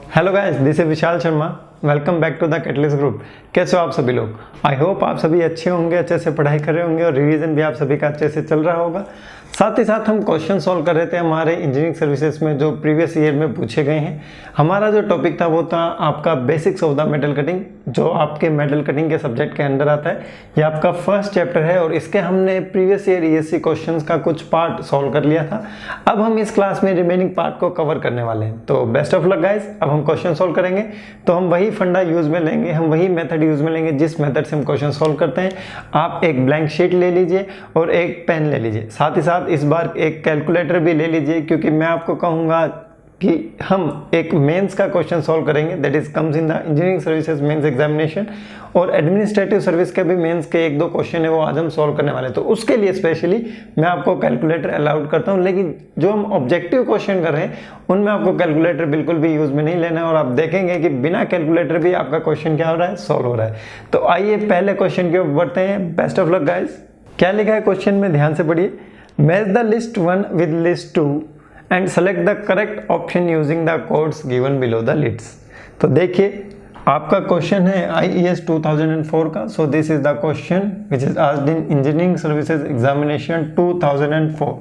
Hello guys, this is Vishal Sharma. Welcome back to the catalyst group. कैसे हो आप सभी लोग? आई होप आप सभी अच्छे होंगे, अच्छे से पढ़ाई कर रहे होंगे और रिवीजन भी आप सभी का अच्छे से चल रहा होगा। साथ ही साथ हम क्वेश्चन सॉल्व कर रहे थे हमारे इंजीनियरिंग सर्विसेज में जो प्रीवियस ईयर में पूछे गए हैं। हमारा जो टॉपिक था वो था आपका basics of the metal cutting, जो आपके मेटल कटिंग के सब्जेक्ट के अंडर आता है। ये आपका फर्स्ट चैप्टर है और इसके हमने प्रीवियस ईयर ईएससी क्वेश्चंस का कुछ पार्ट सॉल्व कर लिया था। अब हम इस क्लास में रिमेनिंग पार्ट को कवर करने वाले हैं। तो बेस्ट ऑफ लक गाइस। अब हम क्वेश्चन सॉल्व करेंगे तो हम वही फंडा यूज में लेंगे, हम वही मेथड यूज में लेंगे जिस मेथड से हम क्वेश्चन सॉल्व करते हैं। आप एक ब्लैंक शीट ले लीजिए और एक पेन ले लीजिए, साथ ही साथ इस बार एक कैलकुलेटर भी ले लीजिए, क्योंकि मैं आपको कहूंगा कि हम एक मेंस का क्वेश्चन सॉल्व करेंगे, that is comes in the engineering services mains examination, और एडमिनिस्ट्रेटिव सर्विस के भी मेंस के एक दो क्वेश्चन है वो आज हम सॉल्व करने वाले हैं। तो उसके लिए स्पेशली मैं आपको कैलकुलेटर अलाउड करता हूं, लेकिन जो हम ऑब्जेक्टिव क्वेश्चन कर रहे हैं उनमें आपको कैलकुलेटर बिल्कुल भी यूज में नहीं लेना है और आप देखेंगे कि बिना कैलकुलेटर भी आपका क्वेश्चन क्या हो रहा है, सॉल्व हो रहा है। तो आइए पहले क्वेश्चन की ओर बढ़ते हैं। Best of luck guys. क्या लिखा है क्वेश्चन में, ध्यान से पढ़िए। Match the list 1 with list 2 and select the correct option using the codes given below the lists। तो देखिए आपका क्वेश्चन है IES 2004 का। सो this is the question which is asked in engineering services examination 2004।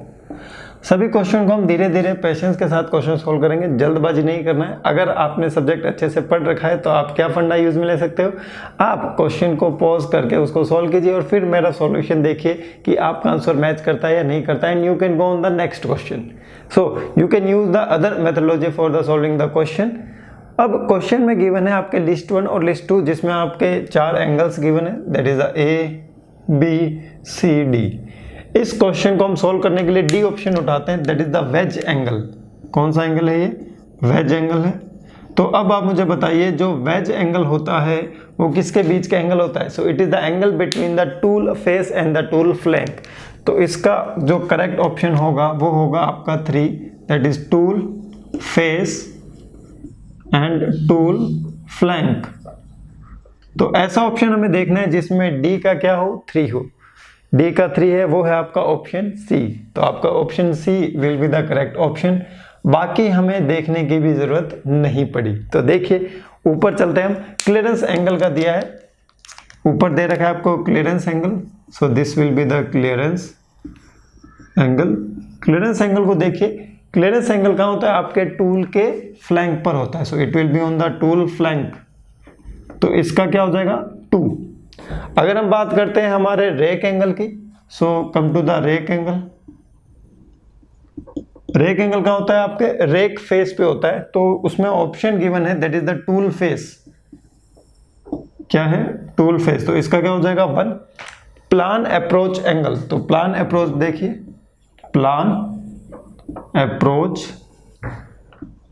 सभी क्वेश्चन को हम धीरे धीरे पेशेंस के साथ क्वेश्चन सॉल्व करेंगे, जल्दबाजी नहीं करना है। अगर आपने सब्जेक्ट अच्छे से पढ़ रखा है तो आप क्या फंडा यूज में ले सकते हो, आप क्वेश्चन को पॉज करके उसको सॉल्व कीजिए और फिर मेरा सॉल्यूशन देखिए कि आपका आंसर मैच करता है या नहीं करता है, and you can go on the next question. So you can use the other methodology for the solving the question. अब क्वेश्चन में गिवन है आपके लिस्ट 1 और लिस्ट 2, जिसमें आपके 4 एंगल्स गिवन है, दैट इज द ABCD। इस क्वेश्चन को हम सॉल्व करने के लिए डी ऑप्शन उठाते हैं, that is the ways angle. कौन सा एंगल है ये? वेज एंगल है। तो अब आप मुझे बताइए जो वेज एंगल होता है वो किसके बीच का एंगल होता है? So it is the angle between the tool face and the tool flank. तो इसका जो करेक्ट ऑप्शन होगा वो होगा आपका 3, that is tool face and tool flank. तो ऐसा ऑप्शन हमें देखना है जिसमें डी का क्या हो, 3 हो। डी का 3 है, वो है आपका ऑप्शन सी। तो आपका option C will be the correct option. बाकी हमें देखने की भी जरूरत नहीं पड़ी। तो देखिए ऊपर चलते हैं हम। क्लियरेंस एंगल का दिया है, ऊपर दे रखा है आपको clearance angle. So this will be the clearance angle. Clearance angle को देखिए, क्लियरेंस एंगल कहाँ होता है? आपके टूल के फ्लैंक पर होता है। So it will be on the tool flank. तो इसका क्या हो जाएगा? 2। अगर हम बात करते हैं हमारे रेक एंगल की, so come to the rake angle. Rake angle कहाँ होता है? आपके रेक फेस पे होता है। तो उसमें ऑप्शन गिवन है, that is the tool face. क्या है? Tool face. तो इसका क्या हो जाएगा? 1। Plan approach angle. तो प्लान अप्रोच देखिए, प्लान अप्रोच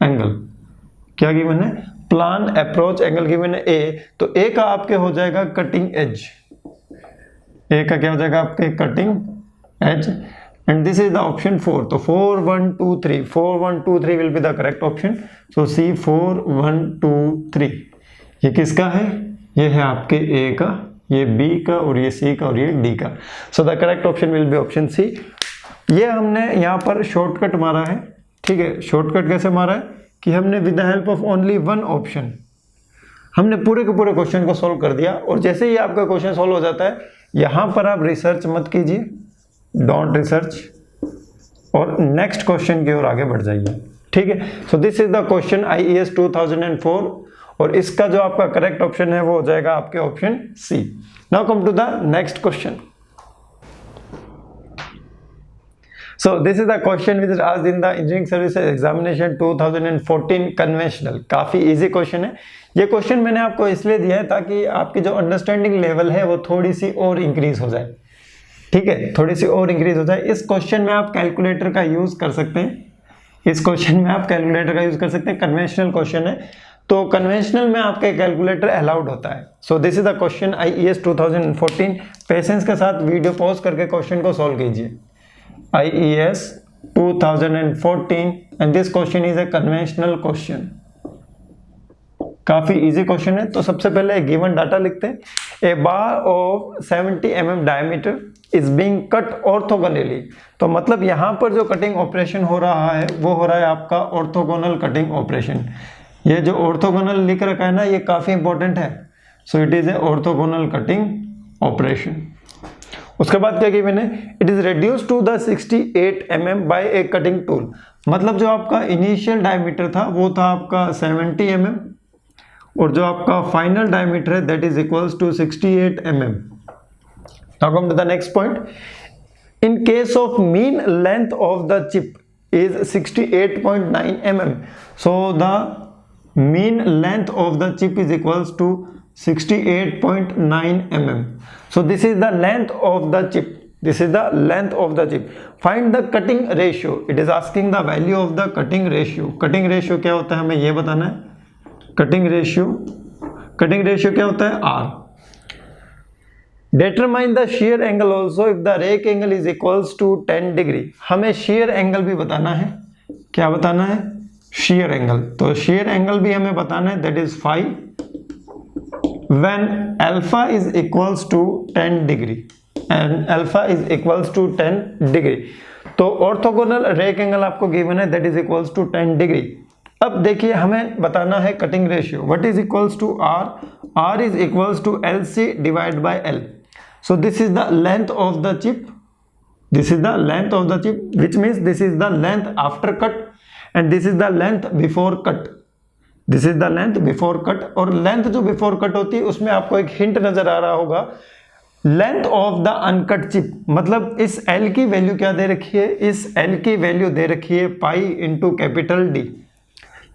एंगल क्या गिवन है? प्लान अप्रोच एंगल गिवन है ए। तो ए का आपके हो जाएगा कटिंग एज। ए का क्या हो जाएगा? आपके cutting edge. And this is the option 4। तो 4 1 2 3 4 1 2 3 will be the correct option. So C 4 1 2 3। ये किसका है? ये है आपके ए का, ये बी का, और ये सी का, और ये डी का। So the correct option will be option C. ये हमने यहाँ पर शॉर्टकट मारा है, ठीक है। शॉर्टकट कैसे मारा है कि हमने with the help of only 1 option हमने पूरे के पूरे क्वेश्चन को सॉल्व कर दिया। और जैसे ही आपका क्वेश्चन सॉल्व हो जाता है, यहां पर आप रिसर्च मत कीजिए, डोंट रिसर्च, और नेक्स्ट क्वेश्चन की ओर आगे बढ़ जाइए, ठीक है। सो this is the question IES 2004, और इसका जो आपका करेक्ट ऑप्शन है वो हो जाएगा आपके option C. Now come to the next question. So this is the question which is asked in the engineering services examination 2014 conventional। काफी इजी क्वेश्चन है। ये क्वेश्चन मैंने आपको इसलिए दिया है ताकि आपकी जो अंडरस्टैंडिंग लेवल है वो थोड़ी सी और इंक्रीज हो जाए, ठीक है, थोड़ी सी और इंक्रीज हो जाए। इस क्वेश्चन में आप कैलकुलेटर का यूज कर सकते हैं, इस क्वेश्चन में आप कैलकुलेटर का यूज कर सकते हैं। कन्वेंशनल क्वेश्चन है तो कन्वेंशनल में आपके कैलकुलेटर अलाउड होता है। सो this is the question IES 2014। Patience के साथ वीडियो पॉज करके क्वेश्चन को सॉल्व कीजिए। IES 2014 and this question is a conventional question। काफी इजी क्वेश्चन है। तो सबसे पहले गिवन डाटा लिखते हैं। A bar of 70 mm diameter is being cut orthogonally. तो मतलब यहां पर जो कटिंग ऑपरेशन हो रहा है वो हो रहा है आपका ऑर्थोगोनल कटिंग ऑपरेशन। ये जो ऑर्थोगोनल लिख रखा है ना, ये काफी इंपॉर्टेंट है। So it is a orthogonal cutting operation. उसके बाद क्या गिवन है, it is reduce to the 68 mm by a cutting tool. मतलब जो आपका इनिशियल डायमीटर था वो था आपका 70 mm और जो आपका फाइनल डायमीटर है that is equals to 68 mm। Now come to the next point. In case of mean length of the chip is 68.9 mm, so the mean length of the chip is equals to 68.9 mm. So this is the length of the chip, this is the length of the chip. Find the cutting ratio, it is asking the value of the cutting ratio. cutting ratio क्या होता है हमें ये बताना है। cutting ratio क्या होता है R। Determine the shear angle also if the rake angle is equals to 10 degree। हमें shear angle भी बताना है। क्या बताना है? shear angle। तो shear angle भी हमें बताना है, that is phi when alpha is equals to 10 degree and alpha is equals to 10 degree। तो orthogonal rake angle आपको given है, that is equals to 10 degree। अब देखिए हमें बताना है cutting ratio, what is equals to R? R is equals to LC divided by L। So this is the length of the chip, this is the length of the chip, which means this is the length after cut and this is the length before cut, this is the length before cut। और length जो before cut होती है उसमें आपको एक hint नजर आ रहा होगा, length of the uncut chip। मतलब इस L की वैल्यू क्या दे रखी है, इस L की वैल्यू दे रखी है पाई इंटू कैपिटल D।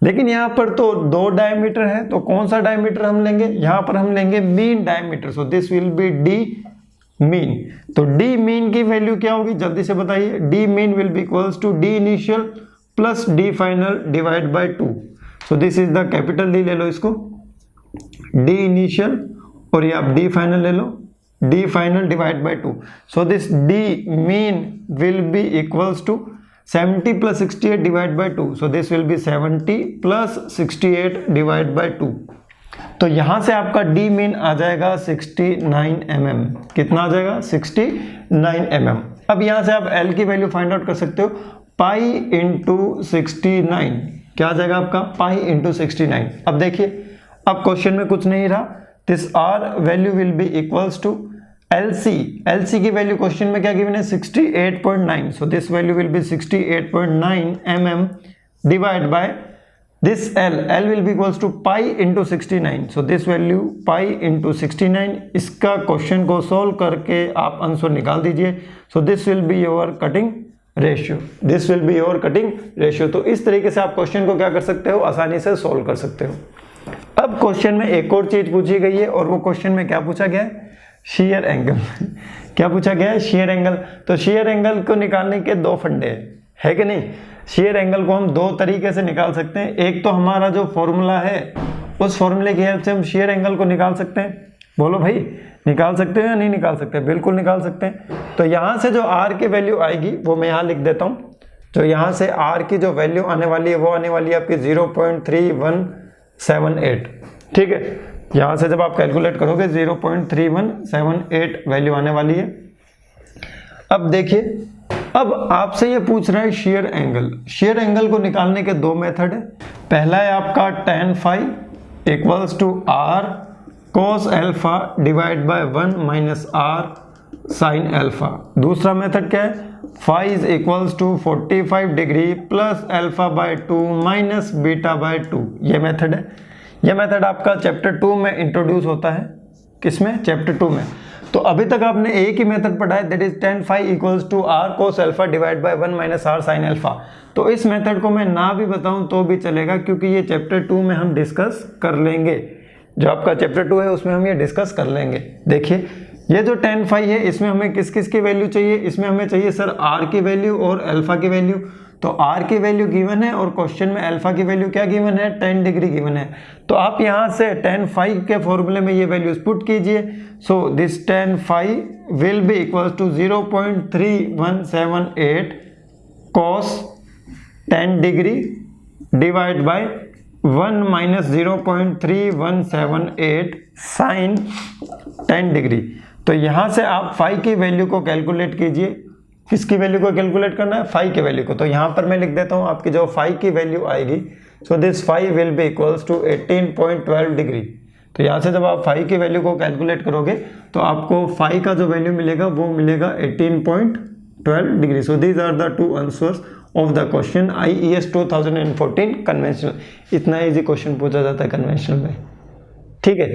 लेकिन यहाँ पर तो दो डायमीटर है, तो कौन सा डायमीटर हम लेंगे, यहाँ पर हम लेंगे mean diameter. So this will be D mean. तो डी मीन की वैल्यू क्या होगी जल्दी से बताइए। D mean will be equals to D initial plus D final divide by 2। So this is the capital D, ले लो इसको, डी इनिशियल और ये आप डी फाइनल ले लो, D final divide by 2। So this D mean will be equals to 70 plus 68 divided by 2। So this will be 70 plus 68 divided by 2। तो यहां से आपका D मीन आ जाएगा 69 mm। कितना आ जाएगा? 69 mm। अब यहां से आप L की वैल्यू फाइंड आउट कर सकते हो, पाई इंटू 69। क्या आ जाएगा आपका? Pi into 69। अब देखिए, अब क्वेश्चन में कुछ नहीं रहा, this R value will be equals to LC की वैल्यू क्वेश्चन में क्या गिवन है? 68.9। So this value will be 68.9 mm divide by this L will be equals to pi into 69। So this value pi into 69। इसका question को solve करके आप answer निकाल दीजिए। सो this will be your cutting ratio, this will be your cutting ratio. तो इस तरीके से आप क्वेश्चन को क्या कर सकते हो, आसानी से सॉल्व कर सकते हो। अब क्वेश्चन में एक और चीज पूछी गई है और वो क्वेश्चन में क्या पूछा गया है? Shear angle. क्या पूछा गया है? Shear angle. तो शेयर एंगल को निकालने के दो फंडे है कि नहीं। शेयर एंगल को हम दो तरीके से निकाल सकते हैं। एक तो हमारा जो फॉर्मूला है उस फॉर्मूले की हेल्प से हम शेयर एंगल को निकाल सकते हैं। बोलो भाई, निकाल सकते हो या नहीं निकाल सकते? बिल्कुल निकाल सकते हैं। तो यहाँ से जो R की वैल्यू आएगी वो मैं यहाँ लिख देता हूँ। जो यहाँ से R की जो वैल्यू आने वाली है वो आने वाली है आपकी 0.3178। ठीक है, यहां से जब आप कैलकुलेट करोगे 0.3178 वैल्यू आने वाली है। अब देखिए, अब आपसे ये पूछ रहा है शेयर एंगल। शेयर एंगल को निकालने के दो मेथड है। पहला है आपका tan phi equals to R cos alpha divide by 1 minus R sin alpha. दूसरा मेथड क्या है? Phi is equals to 45 degree plus alpha by 2 minus beta by 2। ये मेथड है। यह मेथड आपका चैप्टर 2 में इंट्रोड्यूस होता है। किसमें? चैप्टर 2 में। तो अभी तक आपने एक ही मेथड पढ़ा है, that is tan phi equals to R cos alpha divide by 1 minus R sin alpha. तो इस मेथड को मैं ना भी बताऊं तो भी चलेगा, क्योंकि ये चैप्टर 2 में हम डिस्कस कर लेंगे। जो आपका चैप्टर 2 है उसमें हम ये डिस्कस कर लेंगे। देखिए, ये जो tan फाई है इसमें हमें किस किस की वैल्यू चाहिए? इसमें हमें चाहिए सर R की वैल्यू और अल्फा की वैल्यू। तो R की वैल्यू गिवन है और क्वेश्चन में अल्फा की वैल्यू क्या गिवन है? 10 डिग्री गिवन है। तो आप यहाँ से tan फाई के फॉर्मूले में ये वैल्यूज पुट कीजिए। So this tan phi will be equals to 0.3178 cos 10 degree divide by 1 minus 0.3178 sine 10 degree. तो यहाँ से आप फाई की वैल्यू को कैलकुलेट कीजिए। किसकी वैल्यू को कैलकुलेट करना है? फाई की वैल्यू को। तो यहाँ पर मैं लिख देता हूँ, आपकी जो फाई की वैल्यू आएगी so this phi will be equals to 18.12 degree. तो यहाँ से जब आप फाई की वैल्यू को कैलकुलेट करोगे तो आपको फाई का जो वैल्यू मिलेगा वो मिलेगा 18.12 degree. So these are the two answers of the question IES 2014 conventional. इतना इजी क्वेश्चन पूछा जाता है कन्वेंशनल में, ठीक है।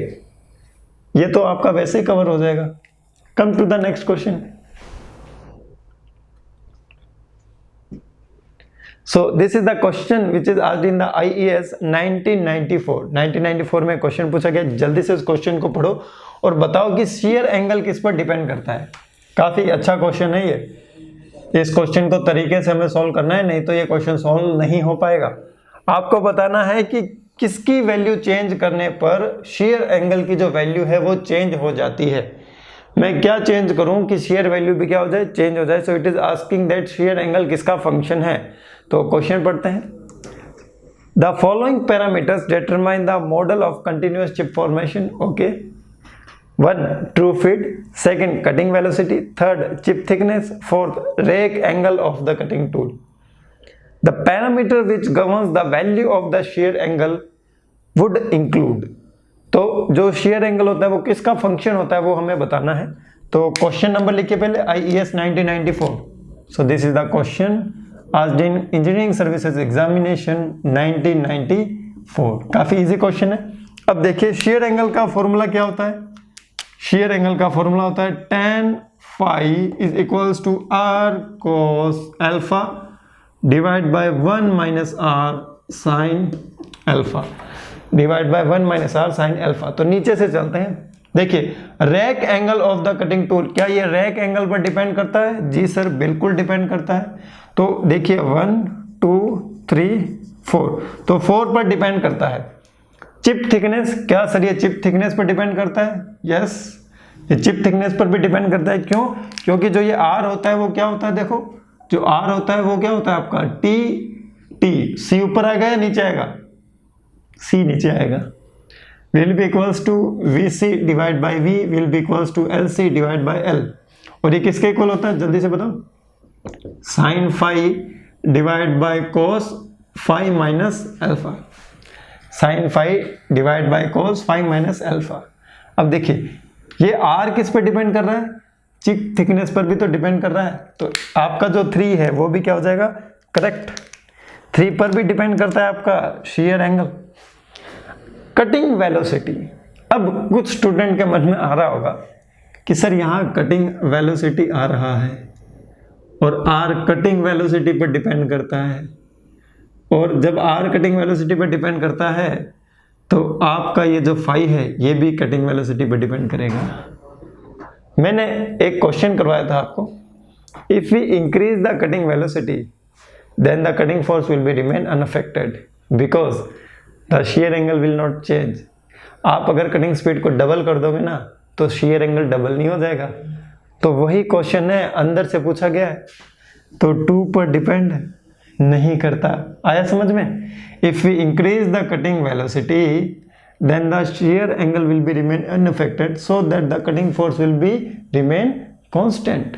ये तो आपका वैसे ही कवर हो जाएगा। Come to the next question. So this is the question which is asked in the IES 1994। 1994 में क्वेश्चन पूछा गया, जल्दी से उस क्वेश्चन को पढ़ो और बताओ कि शेयर एंगल किस पर डिपेंड करता है। काफी अच्छा क्वेश्चन है ये। इस क्वेश्चन को तरीके से हमें सॉल्व करना है, नहीं तो ये क्वेश्चन सॉल्व नहीं हो पाएगा। आपको बताना है कि किसकी वैल्यू चेंज करने पर शेयर एंगल की जो वैल्यू है वो चेंज हो जाती है। मैं क्या चेंज करूं कि शेयर वैल्यू भी क्या हो जाए, चेंज हो जाए। So it is asking that shear angle किसका फंक्शन है। तो क्वेश्चन पढ़ते हैं। The following parameters determine the model of continuous chip formation. Okay, 1 true feed, 2 cutting velocity, 3 chip thickness, 4 rake angle of the cutting tool. The parameter which governs the value of the shear angle would include. तो जो shear angle होता है वो किसका function होता है वो हमें बताना है। तो क्वेश्चन नंबर लिखिए पहले, IES 1994। So this is the question asked in engineering services examination 1994। काफी इजी क्वेश्चन है। अब देखिए शेयर एंगल का फॉर्मूला क्या होता है। शेयर एंगल का फॉर्मूला होता है tan phi is equals to r cos alpha divide by 1 minus r sin alpha divide by 1 minus r sin alpha। तो नीचे से चलते हैं। देखिए rake angle of the cutting tool, क्या ये रैक एंगल पर डिपेंड करता है? जी सर, बिल्कुल डिपेंड करता है। तो देखिए 1 2 3 4, तो 4 पर डिपेंड करता है। चिप थिकनेस, क्या सर ये चिप थिकनेस पर डिपेंड करता है? यस, ये चिप थिकनेस पर भी डिपेंड करता है। क्यों? क्योंकि जो ये R होता है वो क्या होता है, देखो जो R होता है वो क्या होता है आपका T। C ऊपर आएगा या नीचे आएगा? C नीचे आएगा। Will be equals to VC divide by V will be equals to LC divide by L। और ये किसके इक्वल होता है जल्दी से बताओ? Sine phi divide by cos phi minus alpha. Sine phi divide by cos phi minus alpha. अब देखिए ये R किस पर डिपेंड कर रहा है? चिप थिकनेस पर भी तो डिपेंड कर रहा है। तो आपका जो 3 है वो भी क्या हो जाएगा? करेक्ट। 3 पर भी डिपेंड करता है आपका शेयर एंगल। कटिंग वेलोसिटी, अब कुछ स्टूडेंट के मन में आ रहा होगा कि सर यहाँ कटिंग वेलोसिटी आ रहा है और R कटिंग वेलोसिटी पर डिपेंड करता है, और जब R कटिंग वेलोसिटी पर डिपेंड करता है तो आपका ये जो फाई है ये भी कटिंग वेलोसिटी पर डिपेंड करेगा। मैंने एक क्वेश्चन करवाया था आपको, if we increase the cutting velocity then the cutting force will be remain unaffected because the shear angle will not change. आप अगर कटिंग स्पीड को डबल कर दोगे ना तो शेयर एंगल डबल नहीं हो जाएगा। तो वही क्वेश्चन है, अंदर से पूछा गया है, तो 2 पर डिपेंड नहीं करता। आया समझ में? If we increase the cutting velocity then the shear angle will be remain unaffected so that the cutting force will be remain constant.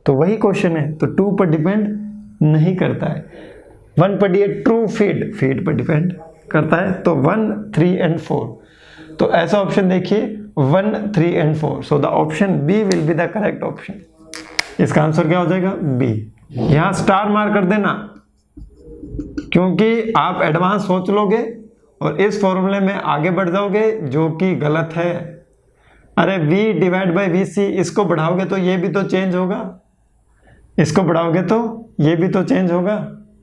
तो वही क्वेश्चन है, तो 2 पर डिपेंड नहीं करता है। 1 पर ये ट्रू फीड पर डिपेंड करता है। तो 1 3 एंड 4, तो ऐसा ऑप्शन देखिए 1 3 and 4। So the option B will be the correct option. इसका आंसर क्या हो जाएगा? बी। यहां स्टार मार कर देना क्योंकि आप एडवांस सोच लोगे और इस फॉर्मूले में आगे बढ़ जाओगे, जो कि गलत है। अरे v डिवाइड बाई वी सी, इसको बढ़ाओगे तो ये भी तो चेंज होगा, इसको बढ़ाओगे तो ये भी तो चेंज होगा।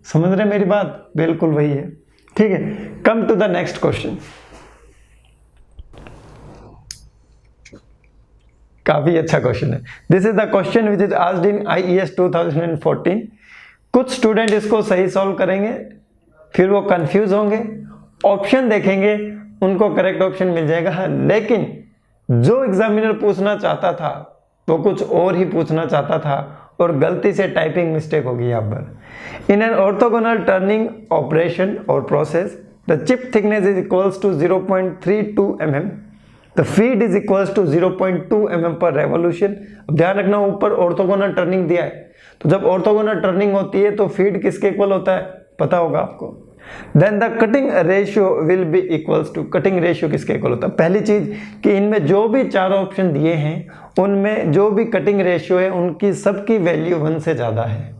समझ रहे मेरी बात? बिल्कुल वही है। ठीक है, come to the next question. काफी अच्छा क्वेश्चन है। This is the question which is asked in IES 2014। कुछ स्टूडेंट इसको सही सॉल्व करेंगे, फिर वो कंफ्यूज होंगे, ऑप्शन देखेंगे, उनको करेक्ट ऑप्शन मिल जाएगा। लेकिन जो एग्जामिनर पूछना चाहता था वो कुछ और ही पूछना चाहता था और गलती से टाइपिंग मिस्टेक होगी यहाँ पर। In an orthogonal turning operation और process the chip thickness is equals to 0.32 mm, the feed is equals to 0.2 mm per revolution. अब ध्यान रखना ऊपर ऑर्थोगोनल टर्निंग दिया है, तो जब ऑर्थोगोनल टर्निंग होती है तो फीड किसके इक्वल होता है? पता होगा आपको। Then the cutting ratio will be equals to, cutting ratio किसके इक्वल होता है? पहली चीज कि इनमें जो भी चारों ऑप्शन दिए हैं उनमें जो भी कटिंग रेशियो है उनकी सबकी वैल्यू 1 से ज्यादा है।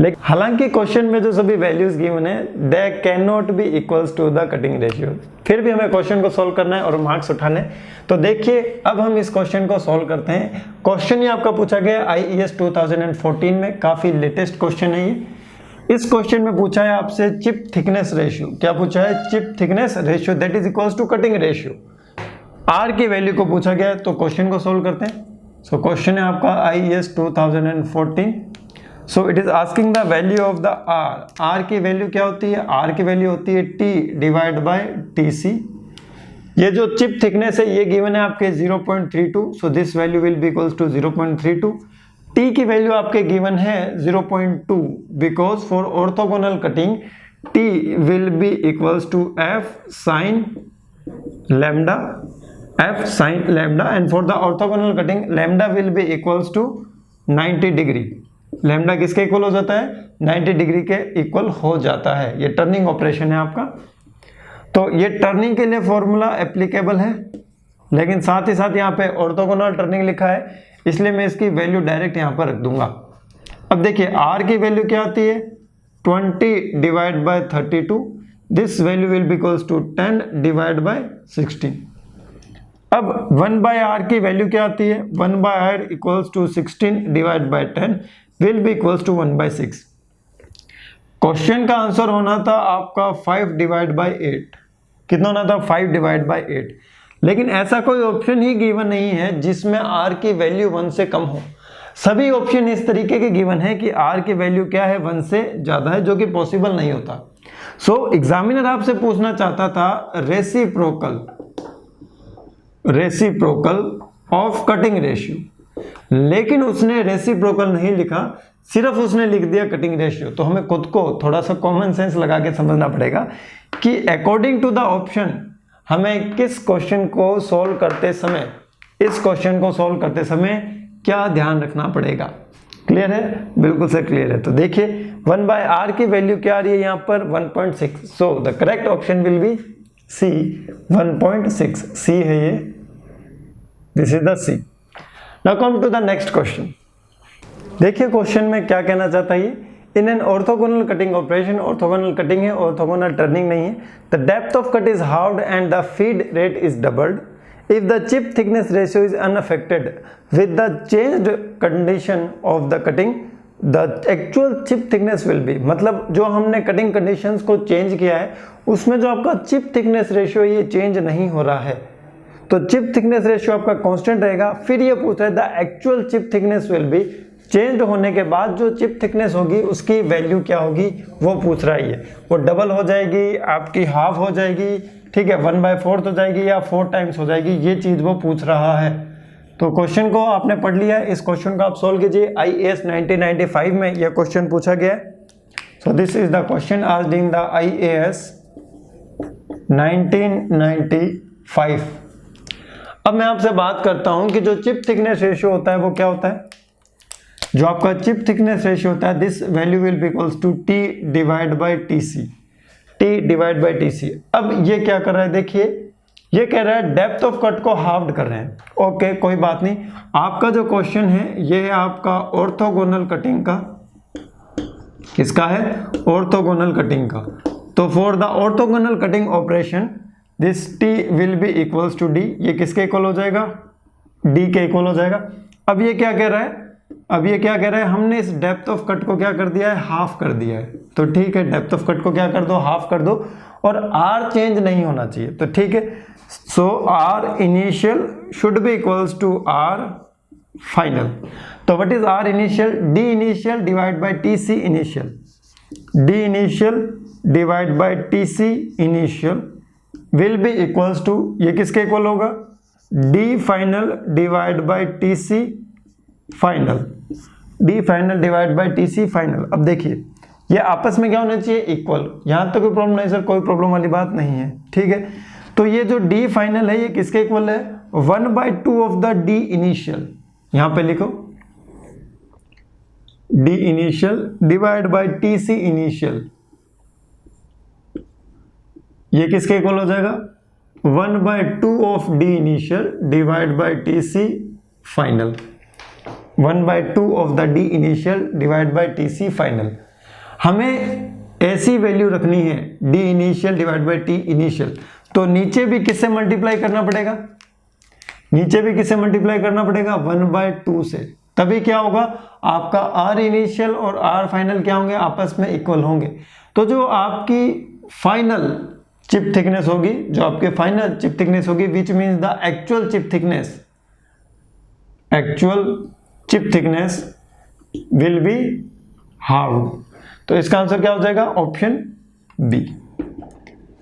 लेकिन हालांकि क्वेश्चन में जो सभी वैल्यूज गिवन है they can not be equals to the cutting ratio, फिर भी हमें क्वेश्चन को सॉल्व करना है और मार्क्स उठाने। तो देखिए अब हम इस क्वेश्चन को सॉल्व करते हैं। क्वेश्चन ये आपका पूछा गया IAS 2014 में, काफी लेटेस्ट क्वेश्चन है ये। इस क्वेश्चन में पूछा है आपसे चिप थिकनेस रेशियो। क्या पूछा है? Chip thickness ratio that is equals to cutting ratio. R की वैल्यू को पूछा गया है, तो क्वेश्चन को सोल्व करते हैं। सो क्वेश्चन है आपका IAS 2014। So it is asking the value of the R. R की वैल्यू क्या होती है? आर की वैल्यू होती है T डिवाइड बाय TC। ये जो चिप थिकनेस है ये गिवन है आपके 0.32, so this value will be equals to 0.32। T की वैल्यू आपके गिवन है 0.2 because for orthogonal cutting T will be equals to F sin lambda, F sin lambda, and for the orthogonal cutting lambda will be equals to 90 degree. Lambda किसके इक्वल हो जाता है? 90 degree के equal हो जाता है। ये टर्निंग ऑपरेशन है आपका। तो ये टर्निंग के लिए फॉर्मूला एप्लीकेबल है, लेकिन साथ ही साथ यहाँ पे ऑर्थोगोनल टर्निंग लिखा है, इसलिए मैं इसकी वैल्यू डायरेक्ट यहाँ पर रख दूंगा। अब देखिए आर की वैल्यू क्या आती है? 20 divide by 32। This value will be equals to 10 divide by 16। अब 1 बाय आर की वैल्यू क्या आती है? 1 by R equals to 16 divide by 10 will be equals to 1 by 6। Question का आंसर होना था आपका 5 डिवाइड बाय 8। कितना होना था? 5 डिवाइड बाय 8। लेकिन ऐसा कोई ऑप्शन ही गिवन नहीं है जिसमें आर की वैल्यू 1 से कम हो। सभी ऑप्शन इस तरीके के गिवन है कि आर की वैल्यू क्या है? 1 से ज्यादा है, जो कि पॉसिबल नहीं होता। सो एग्जामिनर आपसे पूछना चाहता था रेसिप्रोकल ऑफ कटिंग रेशियो, लेकिन उसने रेसिप्रोकल नहीं लिखा, सिर्फ उसने लिख दिया कटिंग रेशियो। तो हमें खुद को थोड़ा सा कॉमन सेंस लगा के समझना पड़ेगा कि अकॉर्डिंग टू द ऑप्शन हमें किस क्वेश्चन को सॉल्व करते समय, इस क्वेश्चन को सॉल्व करते समय क्या ध्यान रखना पड़ेगा। क्लियर है? बिल्कुल से क्लियर है। तो देखिए 1 बाय आर की वैल्यू क्या आ रही है यहाँ पर? 1.6। So the correct option will be C, 1.6। C है ये, this is the C। Now come to the next question. देखिए क्वेश्चन में क्या कहना चाहता है ये। In an orthogonal cutting operation, orthogonal cutting है, ऑर्थोगोनल टर्निंग नहीं है। The depth of cut is halved and the feed rate is doubled if the chip thickness ratio is unaffected with the changed condition of the cutting, the actual chip thickness will be, मतलब जो हमने cutting conditions को change किया है उसमें जो आपका chip thickness ratio ये चेंज नहीं हो रहा है, तो चिप थिकनेस रेशियो आपका कांस्टेंट रहेगा। फिर ये पूछ रहा है the actual chip thickness will B, change होने के बाद जो चिप थिकनेस होगी उसकी वैल्यू क्या होगी वो पूछ रहा है ये। वो डबल हो जाएगी, आपकी हाफ हो जाएगी, ठीक है, 1/4 हो जाएगी या 4 टाइम्स हो जाएगी, ये चीज वो पूछ रहा है। तो क्वेश्चन को आपने पढ़ लिया है, इस क्वेश्चन को आप सोल्व कीजिए। IAS 1995 में यह क्वेश्चन पूछा गया है। सो this is the question asked in the IAS 1995। अब मैं आपसे बात करता हूं कि जो चिप थिकनेस रेशियो होता है वो क्या होता है। जो आपका चिप थिकनेस रेशियो होता है, this value will be equals to T divide by TC। T divide by TC। अब ये क्या कर रहा है, देखिए ये कह रहा है डेप्थ ऑफ कट को हाफ्ड कर रहे हैं। ओके कोई बात नहीं, आपका जो क्वेश्चन है ये है आपका ऑर्थोगोनल कटिंग का। किसका है? ऑर्थोगोनल कटिंग का। तो for the orthogonal cutting operation this T will be equals to D। ये किसके इक्वल हो जाएगा? D के इक्वल हो जाएगा। अब ये क्या कह रहा है? अब ये क्या कह रहा है, हमने इस डेप्थ ऑफ कट को क्या कर दिया है? हाफ कर दिया है। तो ठीक है, डेप्थ ऑफ कट को क्या कर दो? हाफ कर दो, और R चेंज नहीं होना चाहिए। तो ठीक है, so R initial should be equals to R final. तो what is R initial? D initial divide by TC initial. D initial divide by TC initial will be equals to, ये किसके equal होगा? D final divide by TC final. D final divide by TC final. अब देखिए ये आपस में क्या होना चाहिए? इक्वल। यहां तो कोई प्रॉब्लम नहीं सर, कोई प्रॉब्लम वाली बात नहीं है, ठीक है। तो ये जो D फाइनल है ये किसके इक्वल है? 1/2 ऑफ द D इनिशियल। यहां पे लिखो D initial divide by TC initial ये किसके इक्वल हो जाएगा 1/2 of D initial divide by T C final. 1/2 of the D initial divide by T C final. हमें ऐसी वैल्यू रखनी है D initial divide by T initial, तो नीचे भी किससे मल्टीप्लाई करना पड़ेगा, नीचे भी किससे मल्टीप्लाई करना पड़ेगा 1/2 से, तभी क्या होगा आपका आर इनिशियल और आर फाइनल क्या होंगे आपस में इक्वल होंगे। तो जो आपकी फाइनल चिप थिकनेस होगी, जो आपके फाइनल चिप थिकनेस होगी which means the actual chip thickness, actual chip thickness will B how. तो इसका आंसर क्या हो जाएगा ऑप्शन बी।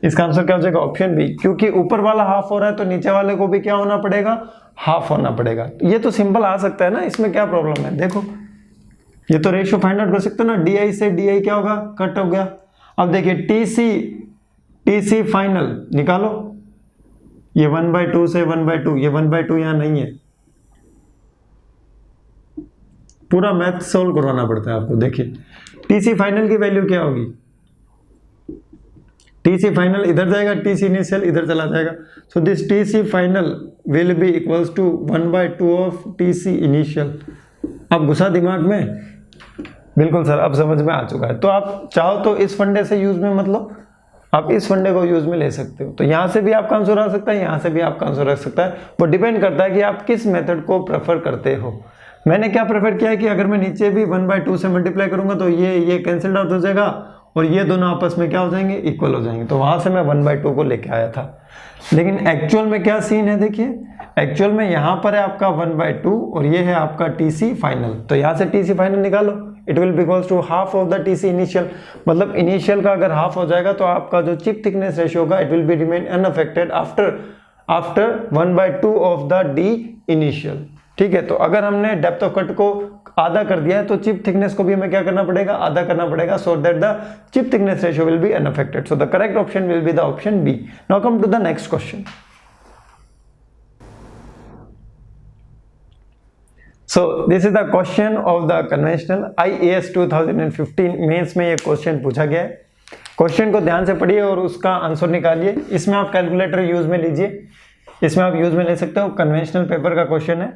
इसका आंसर क्या हो जाएगा ऑप्शन बी, क्योंकि ऊपर वाला हाफ हो रहा है तो नीचे वाले को भी क्या होना पड़ेगा हाफ होना पड़ेगा। ये तो सिंपल आ सकता है ना, इसमें क्या प्रॉब्लम है। देखो ये तो रेशियो फाइंड आउट कर सकते हो ना, डी से डी क्या होगा कट हो गया। अब देखिए टी सी फाइनल निकालो, ये 1/2 से 1/2, ये 1/2 यहां नहीं है, पूरा मैथ सोल्व करवाना पड़ता है आपको। देखिए टी सी फाइनल की वैल्यू क्या होगी, टी सी फाइनल इधर जाएगा, टी सी इनिशियल इधर चला जाएगा, so this T C final will be equals to 1/2 of T C initial. अब घुसा दिमाग में, बिल्कुल सर अब समझ में आ चुका है। तो आप चाहो तो इस फंडे से यूज में मतलब आप इस फंडे को यूज में ले सकते हो, तो यहां से भी आपका आंसर आ सकता है, यहां से भी आपका आंसर आ सकता है। वो डिपेंड करता है कि आप किस मेथड को प्रेफर करते हो। मैंने क्या प्रेफर किया है कि अगर मैं नीचे भी 1/2 से मल्टीप्लाई करूंगा तो ये कैंसिल आउट हो जाएगा और ये दोनों आपस में क्या हो जाएंगे इक्वल हो जाएंगे, तो वहां से मैं 1/2 को लेके आया था। लेकिन एक्चुअल में क्या सीन है, देखिए एक्चुअल में यहां पर है आपका 1/2 और ये है आपका टी सी फाइनल, तो यहां से टी सी फाइनल निकालो, it will be equals to half of the T C initial. मतलब इनिशियल का अगर हाफ हो जाएगा तो आपका जो चिप थिकनेस रेशियो होगा it will be remain unaffected after 1/2 of the D initial. ठीक है, तो अगर हमने डेप्थ ऑफ कट को आधा कर दिया है तो चिप थिकनेस को भी हमें क्या करना पड़ेगा आधा करना पड़ेगा, so that the chip thickness ratio will be unaffected. So the correct option will be the option B. Now come to the next question. So this is the question of the conventional IAS 2015 mains में ये question पूछा गया है। Question को ध्यान से पढ़िए और उसका आंसर निकालिए। इसमें आप कैलकुलेटर यूज में लीजिए, इसमें आप यूज में ले सकते हो। कन्वेंशनल पेपर का क्वेश्चन है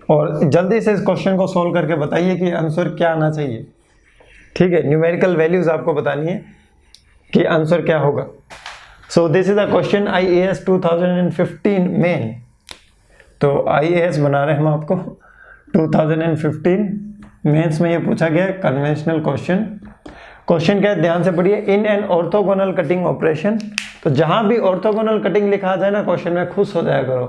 और जल्दी से इस क्वेश्चन को सोल्व करके बताइए कि आंसर क्या आना चाहिए। ठीक है, न्यूमेरिकल वैल्यूज आपको बतानी है कि आंसर क्या होगा। सो this is the question IAS 2015 main. तो IAS बना रहे हैं हम आपको 2015 मेंस में ये पूछा गया है कन्वेंशनल क्वेश्चन। क्वेश्चन क्या है ध्यान से पढ़िए। इन एन ऑर्थोगोनल कटिंग ऑपरेशन, तो जहां भी ऑर्थोगोनल कटिंग लिखा जाए ना क्वेश्चन में खुश हो जाया करो,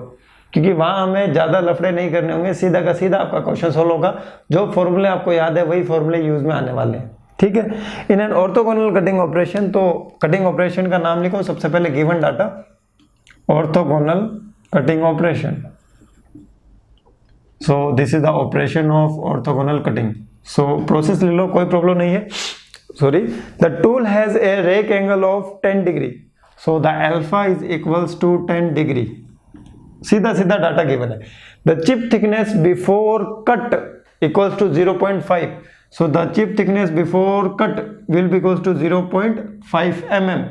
क्योंकि वहां हमें ज्यादा लफड़े नहीं करने होंगे, सीधा का सीधा आपका क्वेश्चन सोल्व होगा। जो फॉर्मूले आपको याद है वही फॉर्मूले यूज में आने वाले हैं। ठीक है, in an orthogonal cutting operation, तो कटिंग ऑपरेशन का नाम लिखो सबसे पहले, given data orthogonal cutting operation. So this is the operation of orthogonal cutting. So process ले लो, कोई प्रॉब्लम नहीं है। Sorry, the tool has a rake angle of 10 degree. So the alpha is equals to 10 degree. सीधा सीधा data given है। The chip thickness before cut equals to 0.5. So the chip thickness before cut will be equals to 0.5 mm.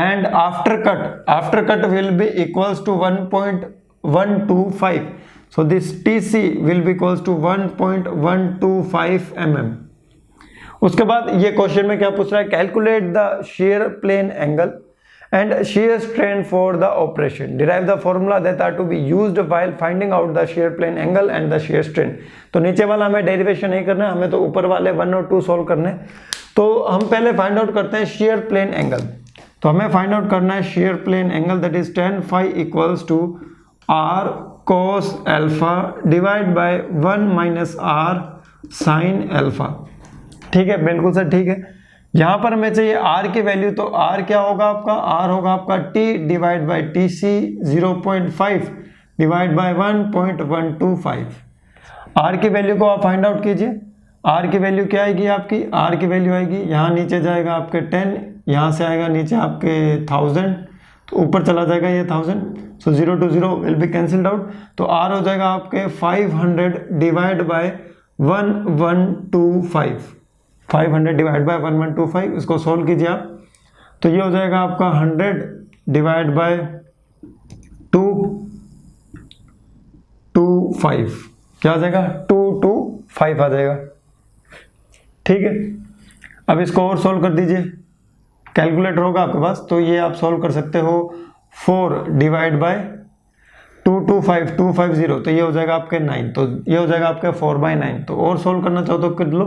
And after cut will be equals to 1.125. So this TC will be equals to 1.125 mm. उसके बाद ये question में क्या पूछ रहा है, calculate the shear plane angle and shear strain for the operation, derive the formula that are to be used while finding out the shear plane angle and the shear strain। तो नीचे वाला हमें derivation नहीं करना है, हमें तो ऊपर वाले 1 और 2 सोल्व करने हैं। तो हम पहले फाइंड आउट करते हैं shear plane angle। तो हमें फाइंड आउट करना है shear plane angle, that is tan phi equals to r cos alpha divide by 1 minus r sin alpha। ठीक है, बिल्कुल सर ठीक है। यहां पर हमें चाहिए r की वैल्यू, तो r क्या होगा आपका, r होगा आपका t divide by T C 0.5 divide by 1.125। r की वैल्यू को आप फाइंड आउट कीजिए। r की वैल्यू क्या आएगी आपकी, r की वैल्यू आएगी यहाँ नीचे जाएगा आपके 10, यहाँ से आएगा नीचे आपके 1000, तो ऊपर चला जाएगा ये 1000, सो 0 to 0 will be cancelled out. तो r हो जाएगा आपके 500 डिवाइड बाय 1125, 500 डिवाइड बाय 1125। इसको सोल्व कीजिए आप, तो ये हो जाएगा आपका 100 डिवाइड बाय 225, क्या आ जाएगा 225 आ जाएगा। ठीक है, अब इसको और सॉल्व कर दीजिए, कैलकुलेटर होगा आपके पास तो ये आप सॉल्व कर सकते हो। 4 डिवाइड बाय 250 तो ये हो जाएगा आपके 9, तो ये हो जाएगा आपके 4/9। तो और सॉल्व करना चाहो तो कर लो,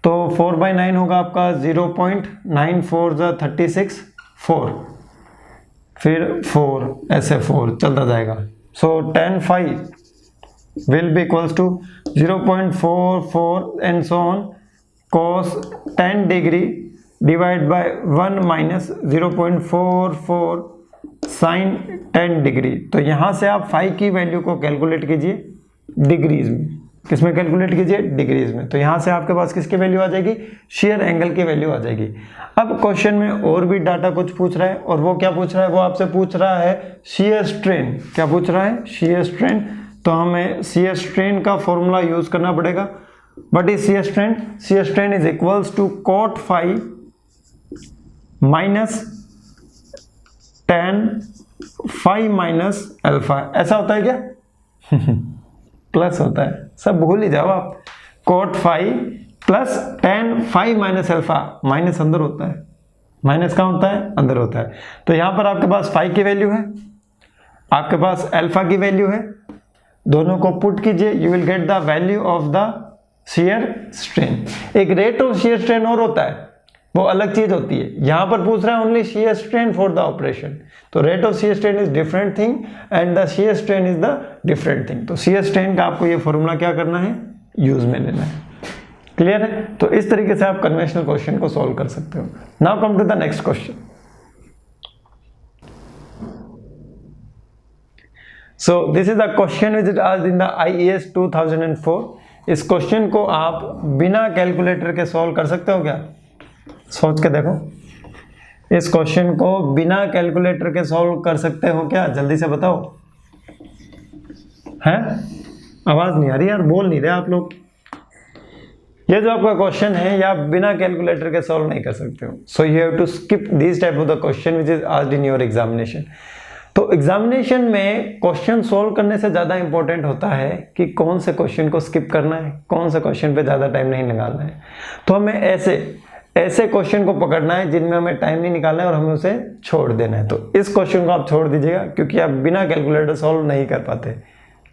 तो 4/9 होगा आपका 0.94 × 36 4, फिर 4 ऐसे 4 चलता जाएगा। सो 10/5 will be equals to 0.44 and so on cos 10 degree divide by 1 minus 0.44 sin 10 degree. तो यहां से आप फाई की वैल्यू को कैलकुलेट कीजिए डिग्रीज में, किसमें कैलकुलेट कीजिए डिग्रीज में। तो यहां से आपके पास किसकी वैल्यू आ जाएगी, शेयर एंगल की वैल्यू आ जाएगी। अब क्वेश्चन में और भी डाटा कुछ पूछ रहा है, और वो क्या पूछ रहा है, वो आपसे पूछ रहा है शेयर स्ट्रेन। क्या पूछ रहा है, शेयर स्ट्रेन। तो हमें शेयर स्ट्रेन का फॉर्मूला यूज करना पड़ेगा। But is shear strain, shear strain is equals to cot phi minus tan phi minus alpha. ऐसा होता है क्या प्लस होता है, सब भूल ही जाओ आप। cot phi plus tan phi minus alpha, minus अंदर होता है, माइनस कहाँ होता है, अंदर होता है। तो यहां पर आपके पास फाई की वैल्यू है, आपके पास अल्फा की वैल्यू है, दोनों को पुट कीजिए, you will get the value of the shear strain. एक रेट ऑफ शेयर स्ट्रेन और होता है, वो अलग चीज होती है। यहां पर पूछ रहा है only shear strain for the operation. तो rate of shear strain is different thing and the shear strain is the different thing. तो शेयर स्ट्रेन का आपको ये फॉर्मूला क्या करना है, यूज में लेना है। क्लियर है। तो इस तरीके से आप कन्वेंशनल क्वेश्चन को सॉल्व कर सकते हो। Now come to the next question. So this is the question which is asked in the IAS 2004। इस क्वेश्चन को आप बिना कैलकुलेटर के सॉल्व कर सकते हो क्या, सोच के देखो। इस क्वेश्चन को बिना कैलकुलेटर के सॉल्व कर सकते हो क्या, जल्दी से बताओ। हैं, आवाज नहीं आ रही यार, बोल नहीं रहे आप लोग। ये जो आपका क्वेश्चन है, ये आप बिना कैलकुलेटर के सॉल्व नहीं कर सकते हो। So you have to skip this type of the question which is asked in your examination. तो एग्जामिनेशन में क्वेश्चन सोल्व करने से ज़्यादा इंपॉर्टेंट होता है कि कौन से क्वेश्चन को स्किप करना है, कौन से क्वेश्चन पे ज़्यादा टाइम नहीं निकालना है। तो हमें ऐसे क्वेश्चन को पकड़ना है जिनमें हमें टाइम नहीं निकालना है और हमें उसे छोड़ देना है। तो इस क्वेश्चन को आप छोड़ दीजिएगा क्योंकि आप बिना कैलकुलेटर सॉल्व नहीं कर पाते।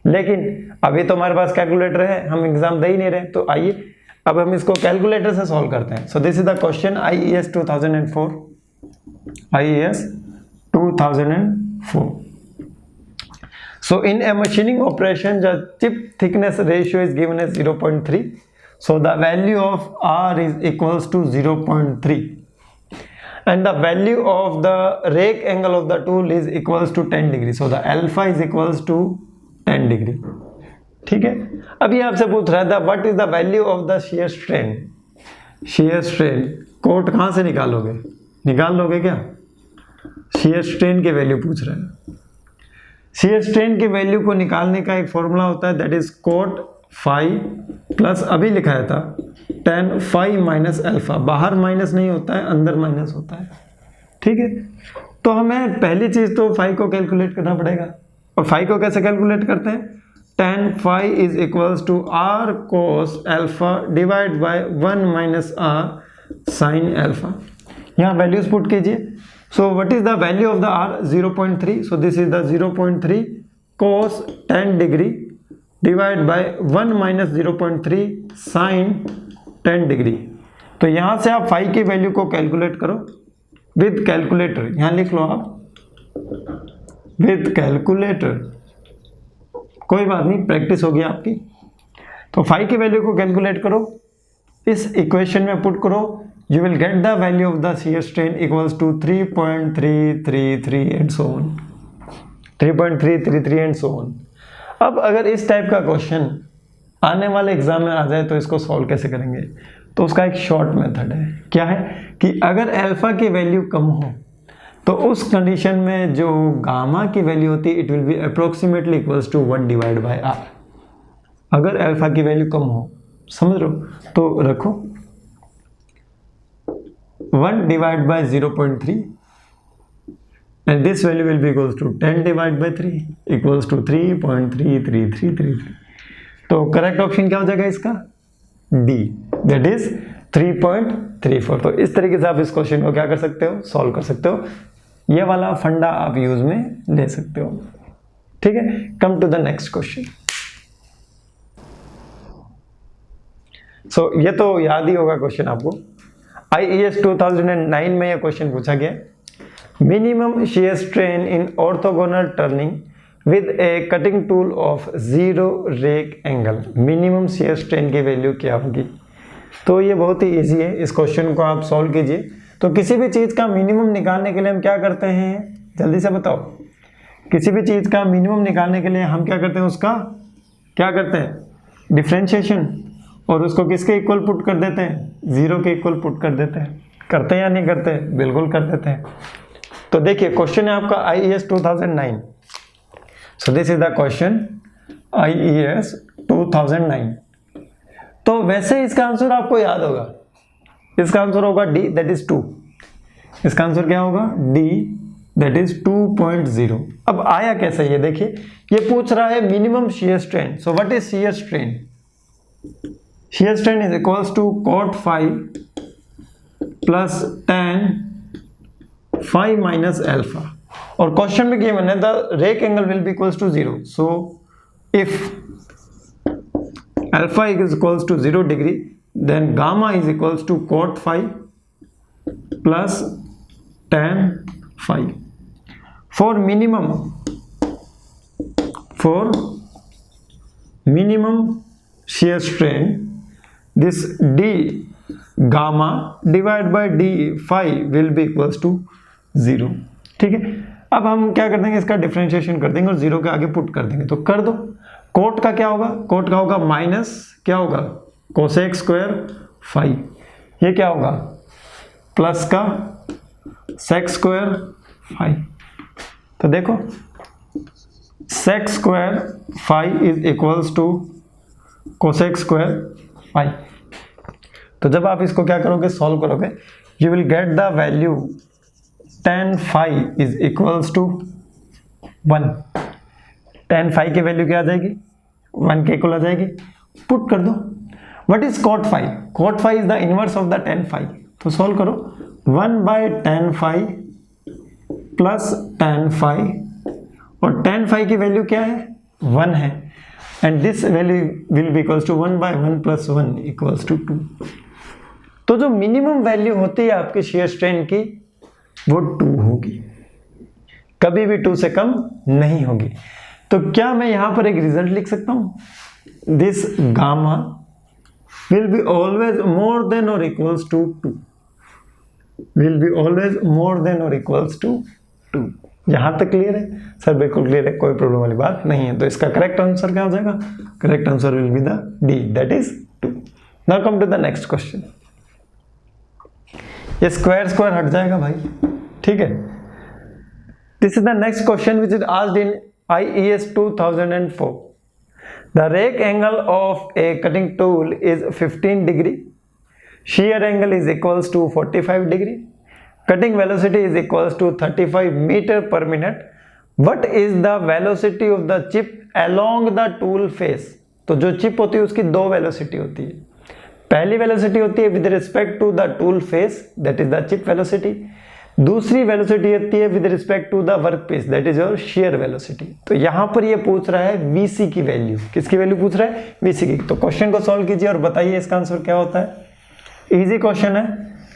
लेकिन अभी तो हमारे पास कैलकुलेटर है, हम एग्जाम दे ही नहीं रहे। तो आइए अब हम इसको कैलकुलेटर से सॉल्व करते हैं। सो this is the question IAS 2004, IAS 2004। So in a machining operation, the chip thickness ratio is given as 0.3. So the value of R is equals to 0.3. And the value of the rake angle of the tool is equals to 10 degree. So the alpha is equals to 10 degree. ठीक है। अभी आपसे पूछ रहा था what is the value of the shear strain? shear strain cot कहाँ से निकालोगे, निकाल लोगे क्या? shear strain के वैल्यू पूछ रहे हैं। शेयर स्ट्रेन की वैल्यू को निकालने का एक फॉर्मूला होता है, that is cot phi plus अभी लिखाया था tan फाई माइनस अल्फा। बाहर माइनस नहीं होता है, अंदर माइनस होता है। ठीक है। तो हमें पहली चीज तो फाई को कैलकुलेट करना पड़ेगा। और फाई को कैसे कैलकुलेट करते हैं, tan phi is equals to r cos alpha divide by 1 minus r sin alpha. यहाँ वैल्यूज पुट कीजिए। So what is the value of the R? 0.3. So this is the 0.3 cos 10 degree divided by 1 minus 0.3 sin 10 degree। तो यहाँ से आप phi की value को calculate करो with calculator. यहाँ लिख लो आप विद कैलकुलेटर, कोई बात नहीं, प्रैक्टिस होगी आपकी। तो फाई की वैल्यू को कैलकुलेट करो, इस इक्वेशन में पुट करो, you will get the value of the shear strain equals to 3.333 and so on, 3.333 and so on। अब अगर इस टाइप का क्वेश्चन आने वाले एग्जाम में आ जाए तो इसको सॉल्व कैसे करेंगे, तो उसका एक शॉर्ट मेथड है। क्या है कि अगर अल्फा की वैल्यू कम हो तो उस कंडीशन में जो गामा की वैल्यू होती है it will be approximately equals to 1 divide by r। अगर अल्फा की वैल्यू कम हो, समझ लो, तो रखो 1 divided by 0.3 and this value will be equals to 10 divided by 3 equals to 3.33333। तो करेक्ट ऑप्शन क्या हो जाएगा इसका? D, that is 3.34। तो इस तरीके से आप इस क्वेश्चन को क्या कर सकते हो? सॉल्व कर सकते हो। ये वाला फंडा आप यूज में ले सकते हो। ठीक है, come to the next question. So ये तो याद ही होगा क्वेश्चन आपको। IES 2009 में यह क्वेश्चन पूछा गया, minimum shear strain in orthogonal turning with a cutting tool of 0 rake angle। Minimum shear strain की वैल्यू क्या होगी? तो ये बहुत ही इजी है, इस क्वेश्चन को आप सॉल्व कीजिए। तो किसी भी चीज़ का मिनिमम निकालने के लिए हम क्या करते हैं? जल्दी से बताओ। किसी भी चीज़ का मिनिमम निकालने के लिए हम क्या करते हैं? उसका क्या करते हैं? डिफरेंशिएशन, और उसको किसके इक्वल पुट कर देते हैं? 0 के इक्वल पुट कर देते हैं। करते हैं या नहीं करते? बिल्कुल कर देते हैं। तो देखिए क्वेश्चन है आपका IES 2009। So this is the question IES 2009। तो वैसे इसका आंसर आपको याद होगा, इसका आंसर होगा डी, दैट इज 2। इसका आंसर क्या होगा? D, that is 2.0। अब आया कैसे ये देखिए, ये पूछ रहा है minimum shear strain। So what is shear strain? shear strain is equals to cot phi plus tan phi minus alpha। और क्वेश्चन में गिवन है the rake angle will be equals to 0। So if alpha is equals to 0 degree, then gamma is equals to cot phi plus tan phi। For minimum shear strain, this d gamma divided by d phi will be equals to 0। ठीक है, अब हम क्या कर देंगे? इसका differentiation कर देंगे और 0 के आगे पुट कर देंगे। तो कर दो। कोट का क्या होगा? कोट का होगा माइनस क्या होगा? Cosec square phi. ये क्या होगा? प्लस का सेक स्क्वायर फाई। तो देखो sec square phi is equals to cosec square phi. तो जब आप इसको क्या करोगे? सॉल्व करोगे, you will get the value tan phi is equals to 1। tan phi की वैल्यू क्या आ जाएगी? 1 के इक्वल आ जाएगी। पुट कर दो। What is cot phi? cot phi is the inverse of the tan phi. तो सॉल्व करो, 1 by tan phi plus tan phi, और tan फाई की वैल्यू क्या है? 1 है, and this value will be equals to 1 by 1 plus 1 equals to 2। तो जो minimum value होती है आपकी shear strain की वो 2 होगी, कभी भी 2 से कम नहीं होगी। तो क्या मैं यहां पर एक रिजल्ट लिख सकता हूं? This gamma will be always more than or equals to 2। Will be always more than or equals to 2। यहां तक क्लियर है? सर बिल्कुल क्लियर है, कोई प्रॉब्लम वाली बात नहीं है। तो इसका करेक्ट आंसर क्या हो जाएगा? Correct answer will be the D, that is 2। Now come to the next question. ये स्क्वायर स्क्वायर हट जाएगा भाई, ठीक है। This is the next question which is asked in IES 2004। The rake angle of a cutting tool is 15 degree. Shear angle is equals to 45 degree. Cutting velocity is equals to 35 meter per minute. What is the velocity of the chip along the tool face? तो जो chip होती है उसकी दो velocity होती है। पहली velocity होती है with respect to the tool face, that is the chip velocity. दूसरी वेलोसिटी होती है with respect to the work piece, that is your shear velocity. तो यहां पर ये पूछ रहा है VC की वैल्यू। किसकी वैल्यू पूछ रहा है? VC की। तो क्वेश्चन को सॉल्व कीजिए और बताइए इसका आंसर क्या होता है। इजी क्वेश्चन है,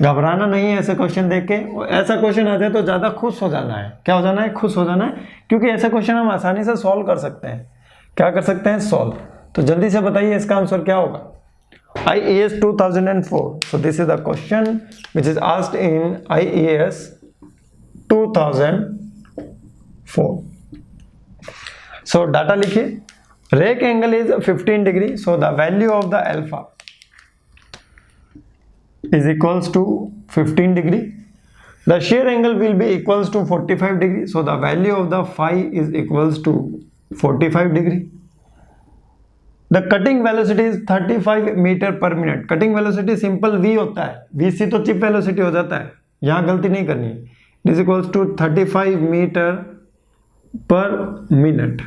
घबराना नहीं है ऐसे क्वेश्चन देख के। ऐसा क्वेश्चन आ जाए तो ज्यादा खुश हो जाना है। क्या हो जाना है? खुश हो जाना है, क्योंकि ऐसे क्वेश्चन हम आसानी से सॉल्व कर सकते हैं। क्या कर सकते हैं? सॉल्व। तो जल्दी से बताइए इसका आंसर क्या होगा। IES 2004। So this is the question which is asked in IES 2004. So data लिखिए, rake angle is 15 degree, so the value of the alpha is equals to 15 degree. The shear angle will be equals to 45 degree, so the value of the phi is equals to 45 degree. The cutting velocity is 35 meter per minute. Cutting velocity simple v होता है, vc तो chip velocity हो जाता है, यहां गलती नहीं करनी है। It is equals to 35 meter per minute.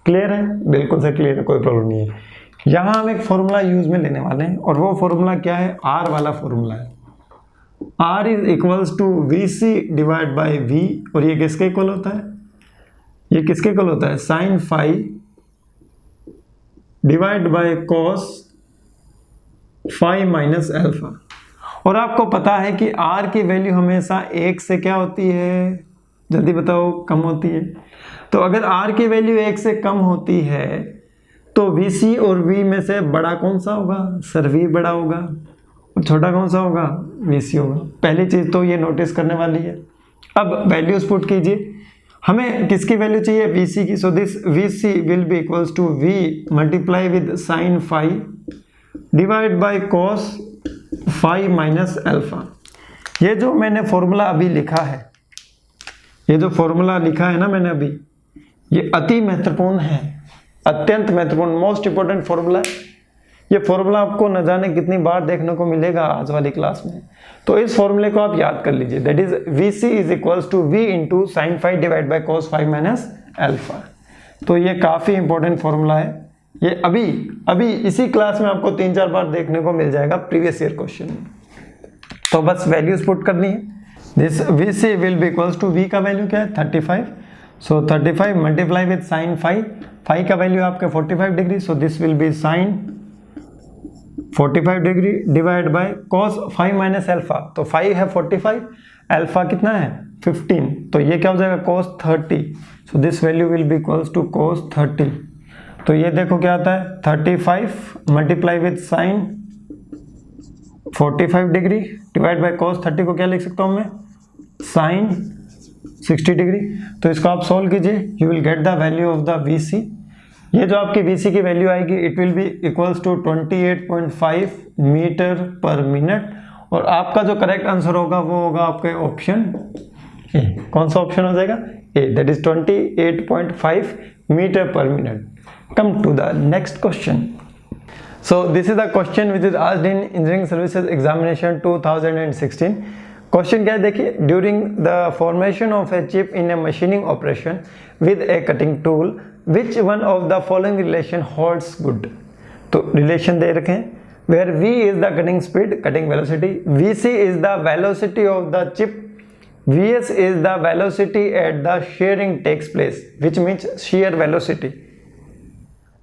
Clear है? बिल्कुल से क्लियर है, कोई प्रॉब्लम नहीं है। यहां हम एक फॉर्मूला यूज में लेने वाले हैं और वो फॉर्मूला क्या है? आर वाला फॉर्मूला है। R is equals to VC divide by V, और ये किसके इक्वल होता है? ये किसके इक्वल होता है? Sine phi divide by cos phi minus alpha. और आपको पता है कि R की वैल्यू हमेशा 1 से क्या होती है? जल्दी बताओ, कम होती है। तो अगर R की वैल्यू 1 से कम होती है तो VC और V में से बड़ा कौन सा होगा? सर V बड़ा होगा, और छोटा कौन सा होगा? VC होगा। पहली चीज तो ये नोटिस करने वाली है। अब वैल्यूज पुट कीजिए। हमें किसकी वैल्यू चाहिए? VC की। So this VC will be equals to V multiply with sine phi divide by cos phi minus alpha. ये जो मैंने फॉर्मूला अभी लिखा है, ये जो फॉर्मूला लिखा है ना मैंने अभी, ये अति महत्वपूर्ण है, अत्यंत महत्वपूर्ण, मोस्ट इंपोर्टेंट फॉर्मूला है। ये फॉर्मूला आपको न जाने कितनी बार देखने को मिलेगा आज वाली क्लास में। तो इस फॉर्मूले को आप याद कर लीजिए, that is VC is equals to V into sine phi divide by cos phi minus alpha. तो ये काफी इंपॉर्टेंट फॉर्मूला है। ये अभी इसी क्लास में आपको 3-4 बार देखने को मिल जाएगा प्रीवियस ईयर क्वेश्चन में। तो बस वैल्यूज पुट करनी है। This VC will be equals to V का वैल्यू क्या है? 35। So 35 multiply with sine phi, phi का वैल्यू आपके 45 degree, so this will be sine 45 degree divide by cos phi minus alpha. तो फाई है 45, alpha कितना है? 15, तो ये क्या हो जाएगा? cos 30। So this value will be equals to cos 30। तो ये देखो क्या आता है? 35 multiply with sine 45 degree divide by cos 30 को क्या लिख सकता हूं मैं? Sine 60 degree. तो इसको आप सॉल्व कीजिए, you will get the value of the VC। ये जो आपकी VC की वैल्यू आएगी, it will be equals to 28.5 metre per minute. और आपका जो करेक्ट आंसर होगा वो होगा आपके ऑप्शन ए। कौन सा ऑप्शन हो जाएगा? A, that is 28.5 metre per minute. Come to the next question. So this is the question which is asked in engineering services examination 2016। क्वेश्चन क्या है देखिए, during the formation of a chip in a machining operation with a cutting tool which one of the following relation holds good? तो relation दे रखे हैं, where V is the cutting speed, cutting velocity, VC is the velocity of the chip, VS is the velocity at the shearing takes place, which means shear velocity.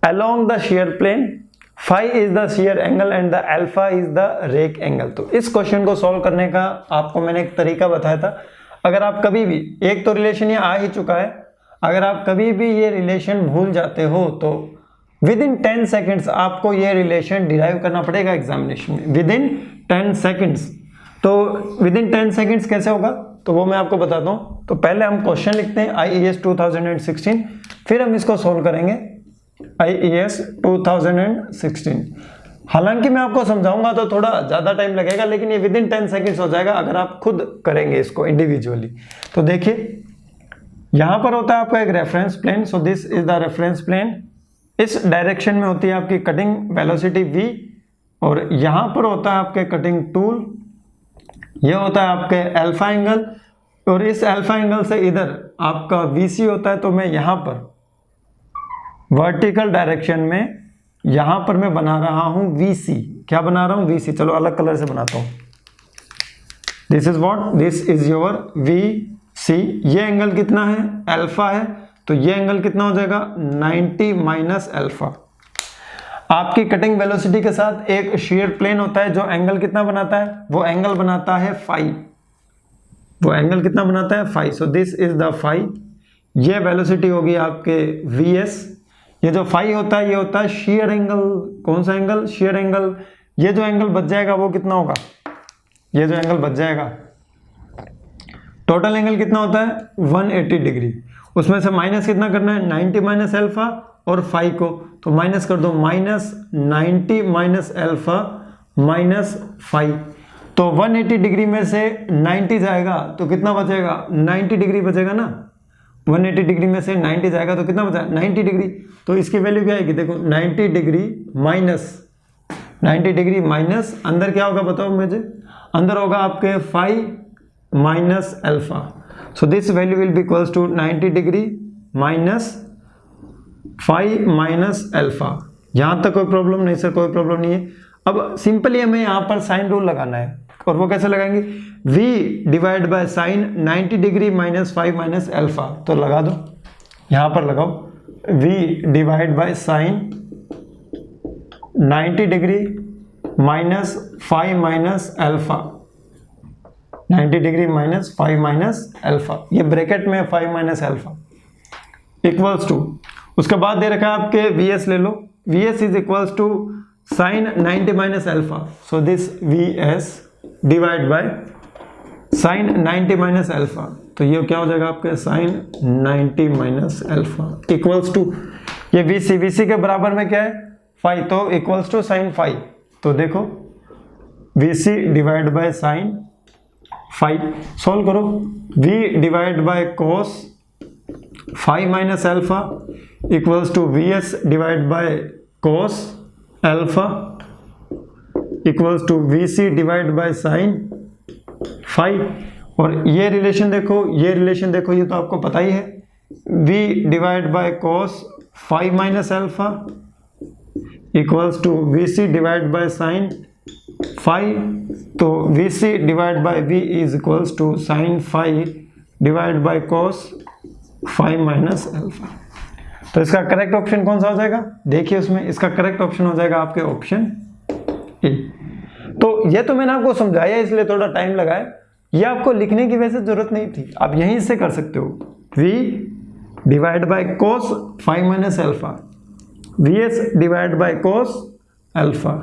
Along the shear plane, phi is the shear angle and the alpha is the rake angle. तो इस question को solve करने का आपको मैंने एक तरीका बताया था। अगर आप कभी भी, एक तो रिलेशन ये आ ही चुका है, अगर आप कभी भी ये रिलेशन भूल जाते हो तो विद इन 10 सेकेंड्स आपको ये रिलेशन डिराइव करना पड़ेगा एग्जामिनेशन में, विद इन 10 सेकेंड्स। तो विद इन 10 सेकेंड्स कैसे होगा तो वो मैं आपको बताता हूँ। तो पहले हम क्वेश्चन लिखते हैं IES 2016, फिर हम इसको सोल्व करेंगे IES 2016। हालांकि मैं आपको समझाऊंगा तो थोड़ा ज़्यादा टाइम लगेगा, लेकिन ये विद इन 10 सेकेंड्स हो जाएगा अगर आप खुद करेंगे इसको इंडिविजुअली। तो देखिए, यहां पर होता है आपका एक reference plane, so this is the reference plane. इस डायरेक्शन में होती है आपकी कटिंग वेलोसिटी V, और यहां पर होता है आपके कटिंग टूल, ये होता है आपके अल्फा एंगल, और इस अल्फा एंगल से इधर आपका VC होता है। तो मैं यहां पर वर्टिकल डायरेक्शन में यहां पर मैं बना रहा हूं VC। क्या बना रहा हूं? VC। चलो अलग कलर से बनाता हूं। This is what, this is your VC। ये एंगल कितना है? अल्फा है, तो ये एंगल कितना हो जाएगा? 90 माइनस अल्फा। आपकी कटिंग वेलोसिटी के साथ एक शेयर प्लेन होता है जो एंगल कितना बनाता है? वो एंगल बनाता है फाई। वो एंगल कितना बनाता है? Phi. So this is the phi. ये वेलोसिटी होगी आपके VS। ये जो फाई होता है ये होता है शेयर एंगल। कौन सा एंगल? Shear angle. ये जो एंगल बच जाएगा वो कितना होगा? ये जो एंगल बच जाएगा, टोटल एंगल कितना होता है? 180 डिग्री। उसमें से माइनस कितना करना है? 90 माइनस अल्फा और फाई को, तो माइनस कर दो, minus 90 minus alpha minus phi. तो 180 डिग्री में से 90 जाएगा तो कितना बचेगा? 90 डिग्री बचेगा ना। 180 डिग्री में से 90 जाएगा तो कितना बचा 90 डिग्री। तो इसकी वैल्यू क्या आएगी, देखो 90 डिग्री माइनस अंदर क्या होगा बताओ मुझे, अंदर होगा आपके phi minus alpha. So this value will be equals to 90 degree minus phi minus alpha. यहां तक कोई प्रॉब्लम नहीं सर, कोई प्रॉब्लम नहीं है। अब सिंपली हमें यहाँ पर साइन रूल लगाना है, और वो कैसे लगाएंगे, v divide by sine 90 degree minus five minus alpha. तो लगा दो, यहाँ पर लगाओ, v divide by sine 90 degree minus five minus alpha, 90 degree minus five minus alpha, ये ब्रैकेट में 5 माइनस अल्फा इक्वल्स टू, उसके बाद दे रखा है आपके vs ले लो, vs is equals to sine 90 minus alpha. So this vs divide by sine 90 minus alpha, तो ये क्या हो जाएगा आपके sine 90 minus alpha equals to, ये vc के बराबर में क्या है फाई, तो इक्वल्स टू साइन फाई। तो देखो vc divide by sine phi, solve करो, v divide by cos phi minus alpha equals to vs divide by cos alpha equals to vc divide by sine phi. और ये relation देखो, ये तो आपको पता ही है, v divide by cos phi minus alpha equals to vc divide by sine phi. तो vc divide by v is equals to sine phi divide by cos phi minus alpha. तो इसका करेक्ट ऑप्शन कौन सा हो जाएगा, देखिए उसमें इसका करेक्ट ऑप्शन हो जाएगा आपके ऑप्शन ए। तो ये तो मैंने आपको समझाया इसलिए थोड़ा टाइम लगाया, ये आपको लिखने की वैसे जरूरत नहीं थी, आप यहीं से कर सकते हो, v divide by cos five minus alpha, vs divide by cos alpha,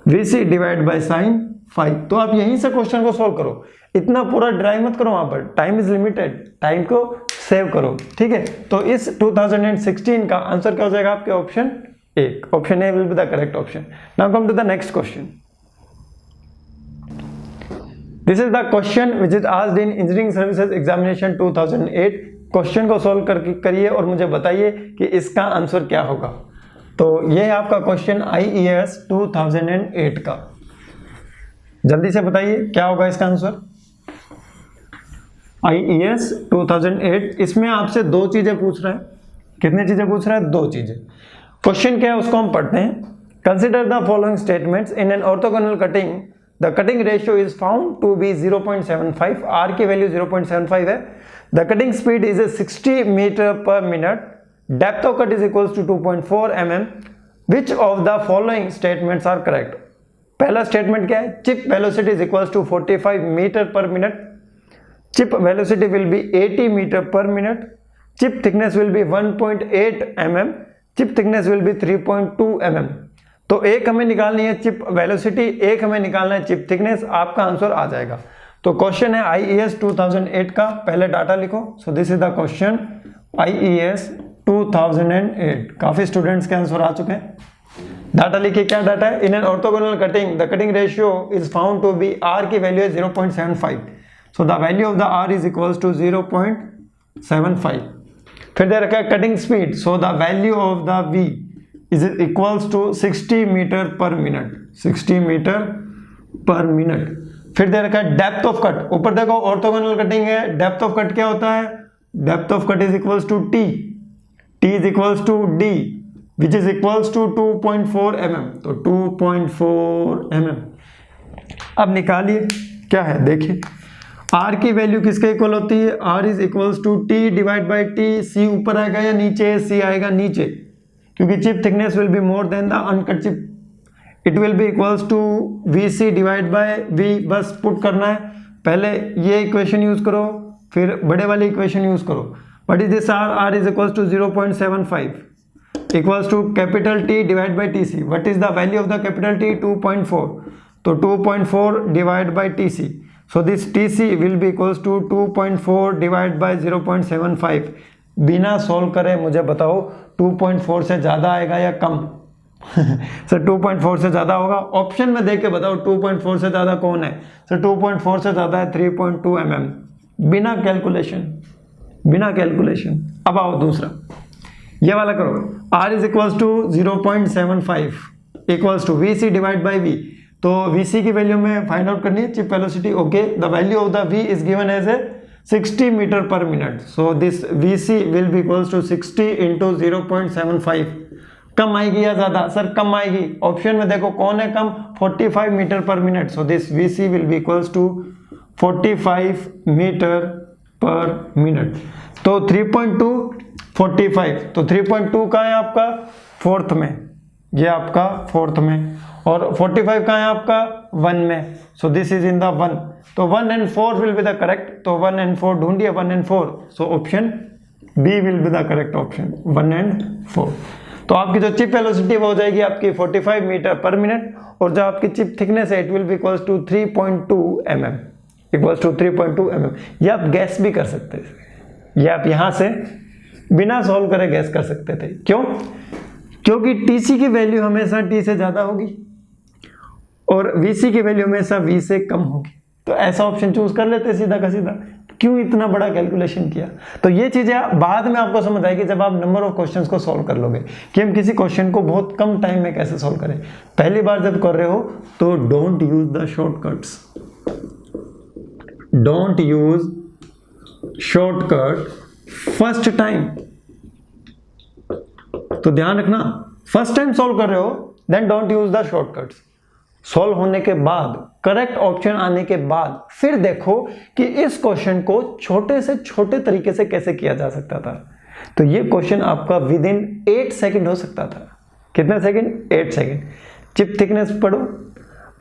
vc divide by sign five. तो आप यहीं से क्वेश्चन को सॉल्व करो, इतना पूरा ड्राई मत करो, वहां पर टाइम इज लिमिटेड, टाइम को सेव करो, ठीक है। तो इस 2016 का आंसर क्या हो जाएगा आपके option A, option A will be the correct option. Now come to the next question. This is the question which is asked in engineering services examination 2008। क्वेश्चन को सॉल्व करिए और मुझे बताइए कि इसका आंसर क्या होगा। तो ये है आपका क्वेश्चन IES 2008 का, जल्दी से बताइए क्या होगा इसका आंसर। IES 2008, इसमें आपसे दो चीजें पूछ रहा है, कितनी चीजें पूछ रहा है, दो चीजें। क्वेश्चन क्या है उसको हम पढ़ते हैं। Consider the following statements in an orthogonal cutting, the cutting ratio is found to be 0.75, R की वैल्यू 0.75 है, the cutting speed is 60 meter per minute, depth of cut is equals to 2.4 mm, which of the following statements are correct. पहला statement क्या है, chip velocity is equals to 45 meter per minute, chip velocity will be 80 meter per minute, chip thickness will be 1.8 mm, chip thickness will be 3.2 mm। तो एक हमें निकालनी है chip velocity, एक हमें निकालना है चिप थिकनेस, आपका आंसर आ जाएगा। तो क्वेश्चन है IES 2008 का, पहले डाटा लिखो। सो this is the question IES 2008, काफी स्टूडेंट्स के आंसर आ चुके हैं। डाटा लिखिए, क्या डाटा है, in an orthogonal cutting the cutting ratio is found to be, R की वैल्यू है 0.75, so the value of the r is equals to 0.75। फिर दे रखा है cutting speed, so the value of the v is equals to 60 meter per minute, 60 meter per minute. फिर दे रखा है डेप्थ ऑफ कट, ऊपर देखो ऑर्थोगोनल कटिंग है, डेप्थ ऑफ कट क्या होता है, depth of cut is equals to t is equals to d which is equals to 2.4 mm, तो 2.4 mm। अब निकालिए क्या है, देखिए r की वैल्यू किसके इक्वल होती है, r is equals to t divide by T, c ऊपर आएगा या नीचे, c आएगा नीचे, क्योंकि chip thickness will be more than the uncut chip, it will be equals to vc divide by v, बस पुट करना है, पहले ये इक्वेशन यूज करो फिर बड़े वाली इक्वेशन यूज करो। What is this r is equals to 0.75 equals to capital T divide by T C. What is the value of the capital T, 2.4, तो 2.4 divide by T C, so this TC will be equals to 2.4 divided by 0.75। बिना solve करे मुझे बताओ 2.4 से ज्यादा आएगा या कम। Sir 2.4 से ज्यादा होगा, ऑप्शन में देख के बताओ 2.4 से ज्यादा कौन है। सर 2.4 से ज्यादा है 3.2 mm, बिना कैलकुलेशन बिना कैलकुलेशन। अब आओ दूसरा, ये वाला करो। R is equals to 0.75 equals to VC divide by V। तो VC की वैल्यू में फाइंड आउट करनी है, chip velocity. Okay, the value of the V is given as a 60 meter per minute. So this VC will be equals to 60 into 0.75। कम आएगी या ज्यादा? Sir कम आएगी। ऑप्शन में देखो कौन है कम, 45 meter per minute. So this VC will be equals to 45 meter per minute. तो 3.2 45, तो 3.2 का है आपका फोर्थ में, ये आपका फोर्थ में, और 45 का है आपका 1 में। So this is in the 1। तो 1 and 4 will be the correct. तो 1 and 4 ढूंढिए, 1 and 4। So option B will be the correct option, 1 and 4। तो आपकी जो चिप वेलोसिटी वो हो जाएगी आपकी 45 मीटर पर मिनट, और जो आपकी चिप थिकनेस है it will be equals to 3.2 mm, equals to 3.2 mm। ये आप गैस भी कर सकते थे, ये आप यहां से बिना सॉल्व करे गैस कर सकते थे। क्यों? क्योंकि TC की वैल्यू हमेशा T से ज्यादा होगी और VC की वैल्यू हमेशा V से कम होगी। तो ऐसा ऑप्शन चूज कर लेते सीधा का सीधा। क्यों इतना बड़ा कैलकुलेशन किया? तो ये चीजें बाद में आपको समझ आएगी जब आप नंबर ऑफ क्वेश्चंस को सॉल्व कर लोगे, कि हम किसी क्वेश्चन को बहुत कम टाइम में कैसे सॉल्व करें। पहली बार जब कर रहे हो तो don't use the shortcuts, don't use shortcut first time. तो ध्यान रखना, फर्स्ट टाइम सॉल्व कर रहे हो then don't use the shortcuts. Solve होने के बाद, करेक्ट ऑप्शन आने के बाद फिर देखो कि इस क्वेश्चन को छोटे से छोटे तरीके से कैसे किया जा सकता था। तो ये क्वेश्चन आपका विद इन 8 सेकेंड हो सकता था। कितने सेकेंड? 8 सेकेंड। चिप थिकनेस पढ़ो,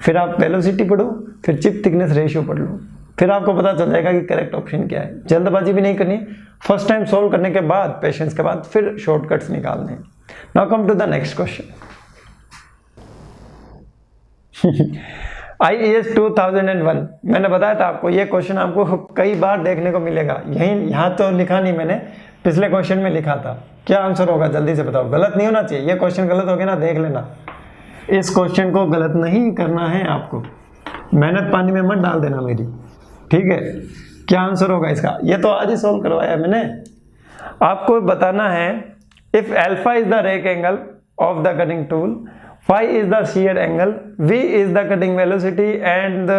फिर आप वेलोसिटी पढ़ो, फिर चिप थिकनेस रेशियो पढ़ लो, फिर आपको पता चल जाएगा कि करेक्ट ऑप्शन क्या है। जल्दबाजी भी नहीं करनी, फर्स्ट टाइम सॉल्व करने के बाद, पेशेंस के बाद फिर शॉर्टकट्स निकालने। Now come to the next question. IAS 2001, मैंने बताया था आपको ये क्वेश्चन आपको कई बार देखने को मिलेगा। यहाँ तो लिखा नहीं मैंने, पिछले क्वेश्चन में लिखा था। क्या आंसर होगा जल्दी से बताओ? गलत नहीं होना चाहिए, ये क्वेश्चन गलत हो गया ना देख लेना। इस क्वेश्चन को गलत नहीं करना है आपको, मेहनत पानी में मत डाल देना मेरी, ठीक है? क्या आंसर होगा इसका? ये तो आज ही सॉल्व करवाया मैंने। आपको बताना है if alpha is the rake angle of the cutting tool, phi is the shear angle, v is the cutting velocity, and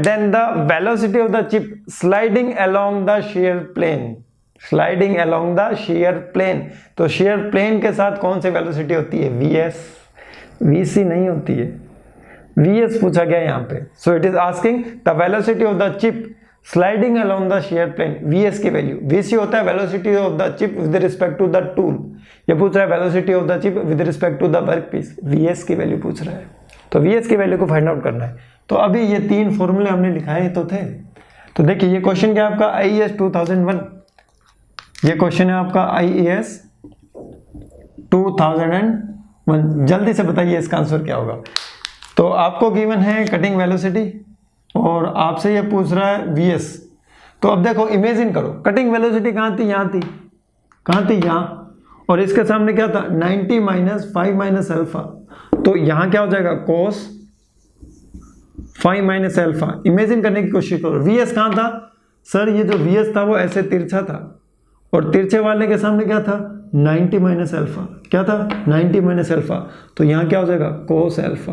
then the velocity of the chip sliding along the shear plane, sliding along the shear plane। तो shear plane के साथ कौन सी velocity होती है? vs, vc नहीं होती है, vs पूछा गया यहाँ पे। so it is asking the velocity of the chip sliding along the shear plane, vs की वैल्यू। vc होता है velocity of the chip with respect to the tool, ये पूछ रहा है velocity of the chip with respect to the workpiece, vs की value पूछ रहा है। तो vs की वैल्यू को फाइंड आउट करना है। तो अभी ये 3 फॉर्मूले हमने लिखाए तो थे। तो देखिए ये क्वेश्चन क्या आपका IAS 2001, ये क्वेश्चन है आपका IAS 2001। जल्दी से बताइए इसका आंसर क्या होगा। तो आपको गिवन है कटिंग वेलोसिटी और आपसे ये पूछ रहा है vs। तो अब देखो इमेजिन करो, कटिंग वेलोसिटी कहाँ थी? यहाँ थी। कहाँ थी? यहाँ। और इसके सामने क्या था? 90 माइनस 5 माइनस अल्फा। तो यहाँ क्या हो जाएगा? cos 5 minus alpha. इमेजिन करने की कोशिश करो, vs कहाँ था? सर ये जो vs था वो ऐसे तिरछा था, और तिरछे वाले के सामने क्या था? 90 माइनस अल्फा। क्या था? 90 माइनस अल्फा। तो यहाँ क्या हो जाएगा? cos alpha.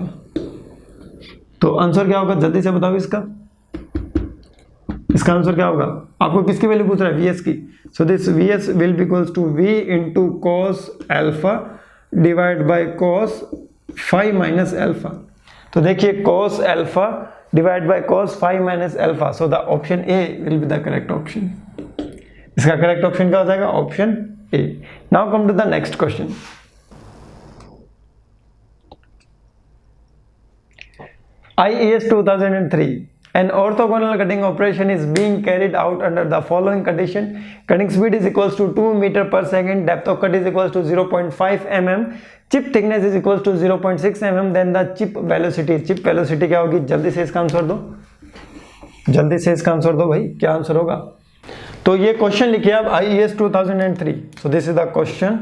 तो आंसर क्या होगा? जल्दी से बताओ इसका आंसर क्या होगा? आपको किसकी वैल्यू पूछ रहा है? vs की। So this vs will be equals to v into cos alpha divide by cos 5 minus alpha. तो देखिए cos alpha divide by cos 5 minus alpha. So the option A will be the correct option. इसका correct option क्या हो जाएगा? Option A. Now come to the next question. IAS 2003, an orthogonal cutting operation is being carried out under the following condition: cutting speed is equals to 2 meter per second, depth of cut is equals to 0.5 mm, chip thickness is equals to 0.6 mm, then the chip velocity क्या होगी? जल्दी से इसका answer दो, जल्दी से इसका answer दो भाई, क्या आंसर होगा? तो ये क्वेश्चन लिखिए आप IAS 2003। So this is the question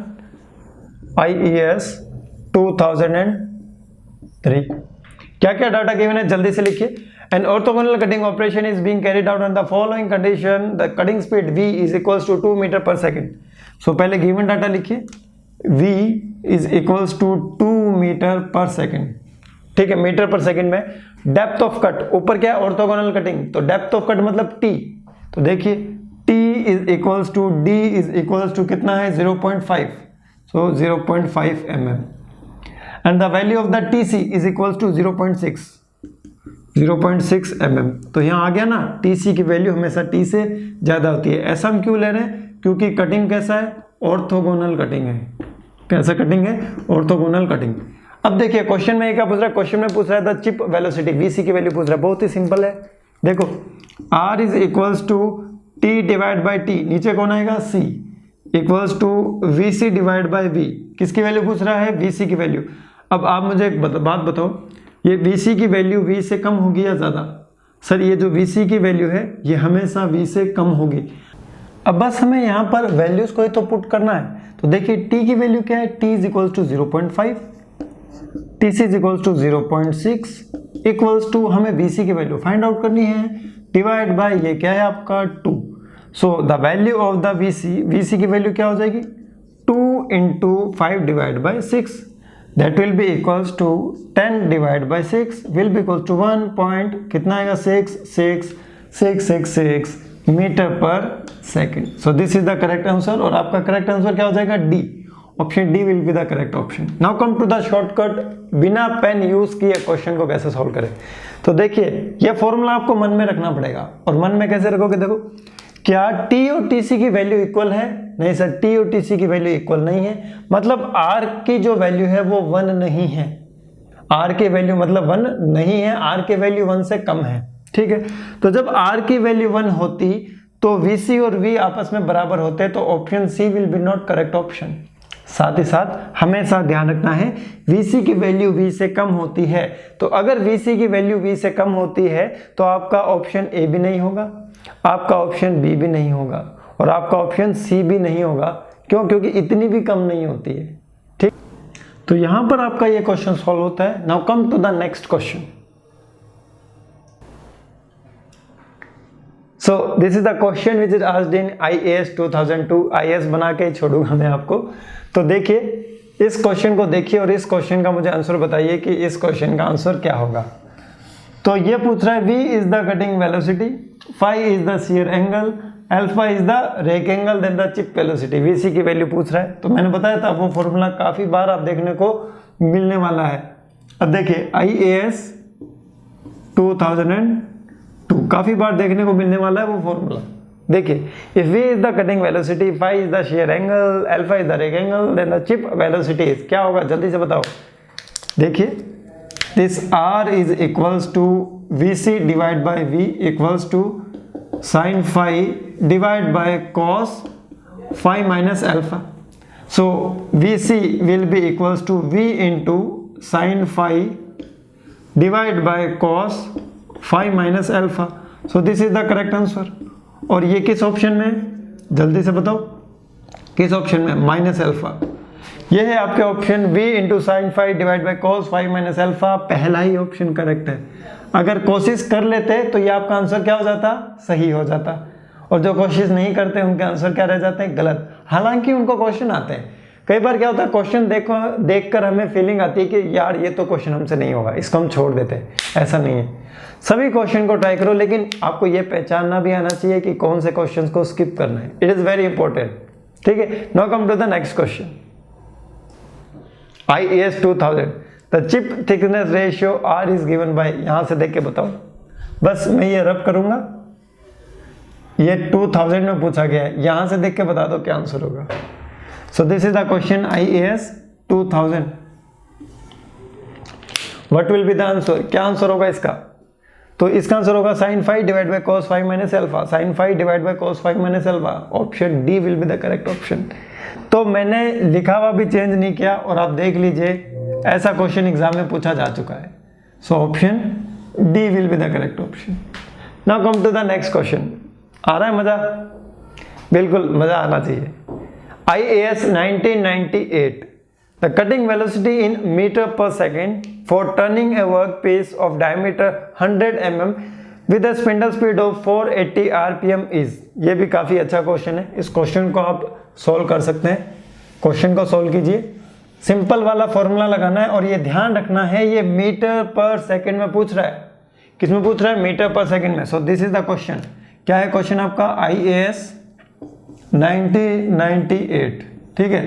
IAS 2003। क्या क्या डाटा गिवन है जल्दी से लिखिए। An orthogonal cutting operation is being carried out on the following condition. The cutting speed v is equals to 2 metre per second. So पहले given data लिखिए, v is equals to 2 metre per second. ठीक है, metre per second में. Depth of cut, ऊपर क्या है orthogonal cutting, तो depth of cut मतलब t. तो देखिए t is equals to d is equals to कितना है 0.5. So 0.5 mm. And the value of the tc is equals to 0.6 mm. तो यहाँ आ गया ना, TC की वैल्यू हमेशा T से ज़्यादा होती है. ऐसा हम क्यों ले रहे हैं? क्योंकि कटिंग कैसा है? ऑर्थोगोनल कटिंग है. कैसा कटिंग है? Orthogonal cutting. अब देखिए क्वेश्चन में क्या पूछ रहा है, क्वेश्चन में पूछ रहा है द चिप वेलोसिटी VC की वैल्यू पूछ रहा है. बहुत ही सिंपल है, देखो R is equals to T divide by T, नीचे कौन आएगा C, equals to VC divide by V. किसकी वैल्यू पूछ रहा है? VC की वैल्यू. अब आप मुझे एक बात बताओ, ये VC की वैल्यू V से कम होगी या ज़्यादा? सर ये जो VC की वैल्यू है ये हमेशा V से कम होगी. अब बस हमें यहाँ पर वैल्यूज को ही तो पुट करना है. तो देखिए T की वैल्यू क्या है? T is equals to 0.5, TC is equals to 0.6 equals to, हमें VC की वैल्यू फाइंड आउट करनी है, डिवाइड बाय ये क्या है आपका 2. So the value of the VC की वैल्यू क्या हो जाएगी? 2 into 5 divide by 6. That will be equals to 10 divided by 6 will be equals to 1 point कितना आएगा 66666 metre per second. So this is the correct answer. और आपका correct answer क्या हो जाएगा? D. Option D will be the correct option. Now come to the shortcut, बिना pen use किए question को कैसे सॉल्व करें. तो देखिए ये फॉर्मूला आपको मन में रखना पड़ेगा. और मन में कैसे रखोगे? देखो क्या T और TC की वैल्यू इक्वल है? नहीं सर, T और TC की वैल्यू इक्वल नहीं है, मतलब R की जो वैल्यू है वो 1 नहीं है. R की वैल्यू मतलब 1 नहीं है, R की वैल्यू 1 से कम है. ठीक है, तो जब R की वैल्यू 1 होती तो VC और V आपस में बराबर होते, तो option C will be not correct option. साथ ही साथ हमेशा ध्यान रखना है VC की वैल्यू V से कम होती है. तो अगर VC की वैल्यू V से कम होती है तो आपका ऑप्शन A भी नहीं होगा, आपका ऑप्शन B भी नहीं होगा, और आपका ऑप्शन C भी नहीं होगा. क्यों? क्योंकि इतनी भी कम नहीं होती है. ठीक, तो यहां पर आपका ये क्वेश्चन सॉल्व होता है. Now come to the next question. So this is the question which is asked in IAS 2002. IAS बना के ही छोड़ूंगा मैं आपको. तो देखिए इस क्वेश्चन को देखिए और इस क्वेश्चन का मुझे आंसर बताइए कि इस क्वेश्चन का आंसर क्या होगा. तो ये पूछ रहा है V is the cutting velocity, phi is the shear angle, alpha is the rake angle, then the chip velocity. VC की वैल्यू पूछ रहा है. तो मैंने बताया था वो फॉर्मूला काफी बार आप देखने को मिलने वाला है. अब देखिए IAS 2002 काफी बार देखने को मिलने वाला है वो फॉर्मूला. देखिए if V is the cutting velocity, phi is the shear angle, alpha is the rake angle, then the chip velocity is, क्या होगा जल्दी से बताओ. देखिए this R is equals to VC divided by V equals to sin phi divided by cos phi minus alpha. So VC will be equals to V into sin phi divided by cos phi minus alpha. So this is the correct answer. और ये किस option में? जल्दी से बताओ किस option में? Minus alpha. ये है आपके option V into sine phi divide by cos phi minus alpha. पहला ही ऑप्शन करेक्ट है. अगर कोशिश कर लेते तो ये आपका आंसर क्या हो जाता? सही हो जाता. और जो कोशिश नहीं करते उनके आंसर क्या रह जाते हैं? गलत. हालांकि उनको क्वेश्चन आते हैं. कई बार क्या होता है क्वेश्चन देखकर हमें फीलिंग आती है कि यार ये तो क्वेश्चन हमसे नहीं होगा, इसको हम छोड़ देते हैं. ऐसा नहीं है, सभी क्वेश्चन को ट्राई करो, लेकिन आपको ये पहचानना भी आना चाहिए कि कौन से क्वेश्चंस को स्किप करना है. It is very important. ठीक है, now come to the next question. IAS 2000 the chip thickness ratio R is given by, यहां से देख के बताओ. बस मैं ये रब करूंगा, ये 2000 में पूछा गया है, यहां से देख के बता दो क्या आंसर होगा. सो this is the question IAS 2000. What will be the answer? क्या आंसर होगा इसका? तो इसका आंसर होगा sin phi divide by cos phi minus alpha. sin phi divide by cos phi minus alpha. Option D will be the correct option. तो मैंने लिखा हुआ भी चेंज नहीं किया, और आप देख लीजिए ऐसा क्वेश्चन एग्जाम में पूछा जा चुका है. So option D will be the correct option. Now come to the next question. आ रहा है मजा? बिल्कुल मजा आना चाहिए. IAS 1998 the cutting velocity in metre per second for turning a work piece of diameter 100 mm with a spindle speed of 480 rpm is. ये भी काफी अच्छा क्वेश्चन है, इस क्वेश्चन को आप सोल्व कर सकते हैं। क्वेश्चन को सोल्व कीजिए, सिंपल वाला फॉर्मूला लगाना है और ये ध्यान रखना है ये मीटर पर सेकंड में पूछ रहा है। किसमें पूछ रहा है? मीटर पर सेकंड में। So this is the question. क्या है क्वेश्चन आपका? IAS 9098, ठीक है,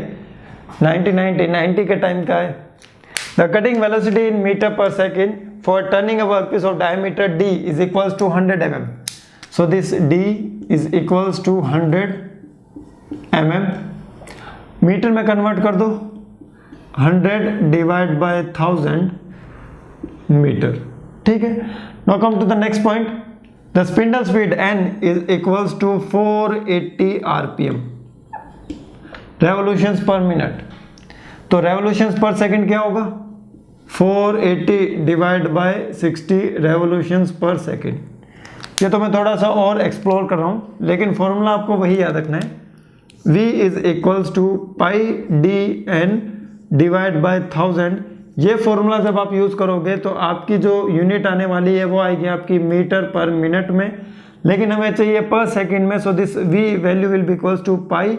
90 के टाइम का है। The cutting velocity in metre per second for turning a workpiece of diameter D is equals to 100 mm। So this D is equals to 100 mm। Metre में convert कर दो, 100 डिवाइड बाय 1000 मीटर, ठीक है। Now come to the next point. The spindle speed N is equals to 480 rpm, revolutions per minute. तो revolutions per second क्या होगा? 480 divide bye 60 revolutions per second. ये तो मैं थोड़ा सा और एक्सप्लोर कर रहा हूँ, लेकिन फॉर्मूला आपको वही याद रखना है। V is equals to pi DN divide by 1000। ये फॉर्मूला जब आप यूज करोगे तो आपकी जो यूनिट आने वाली है वो आएगी आपकी मीटर पर मिनट में, लेकिन हमें चाहिए पर सेकंड में। So this V value will be equals to pi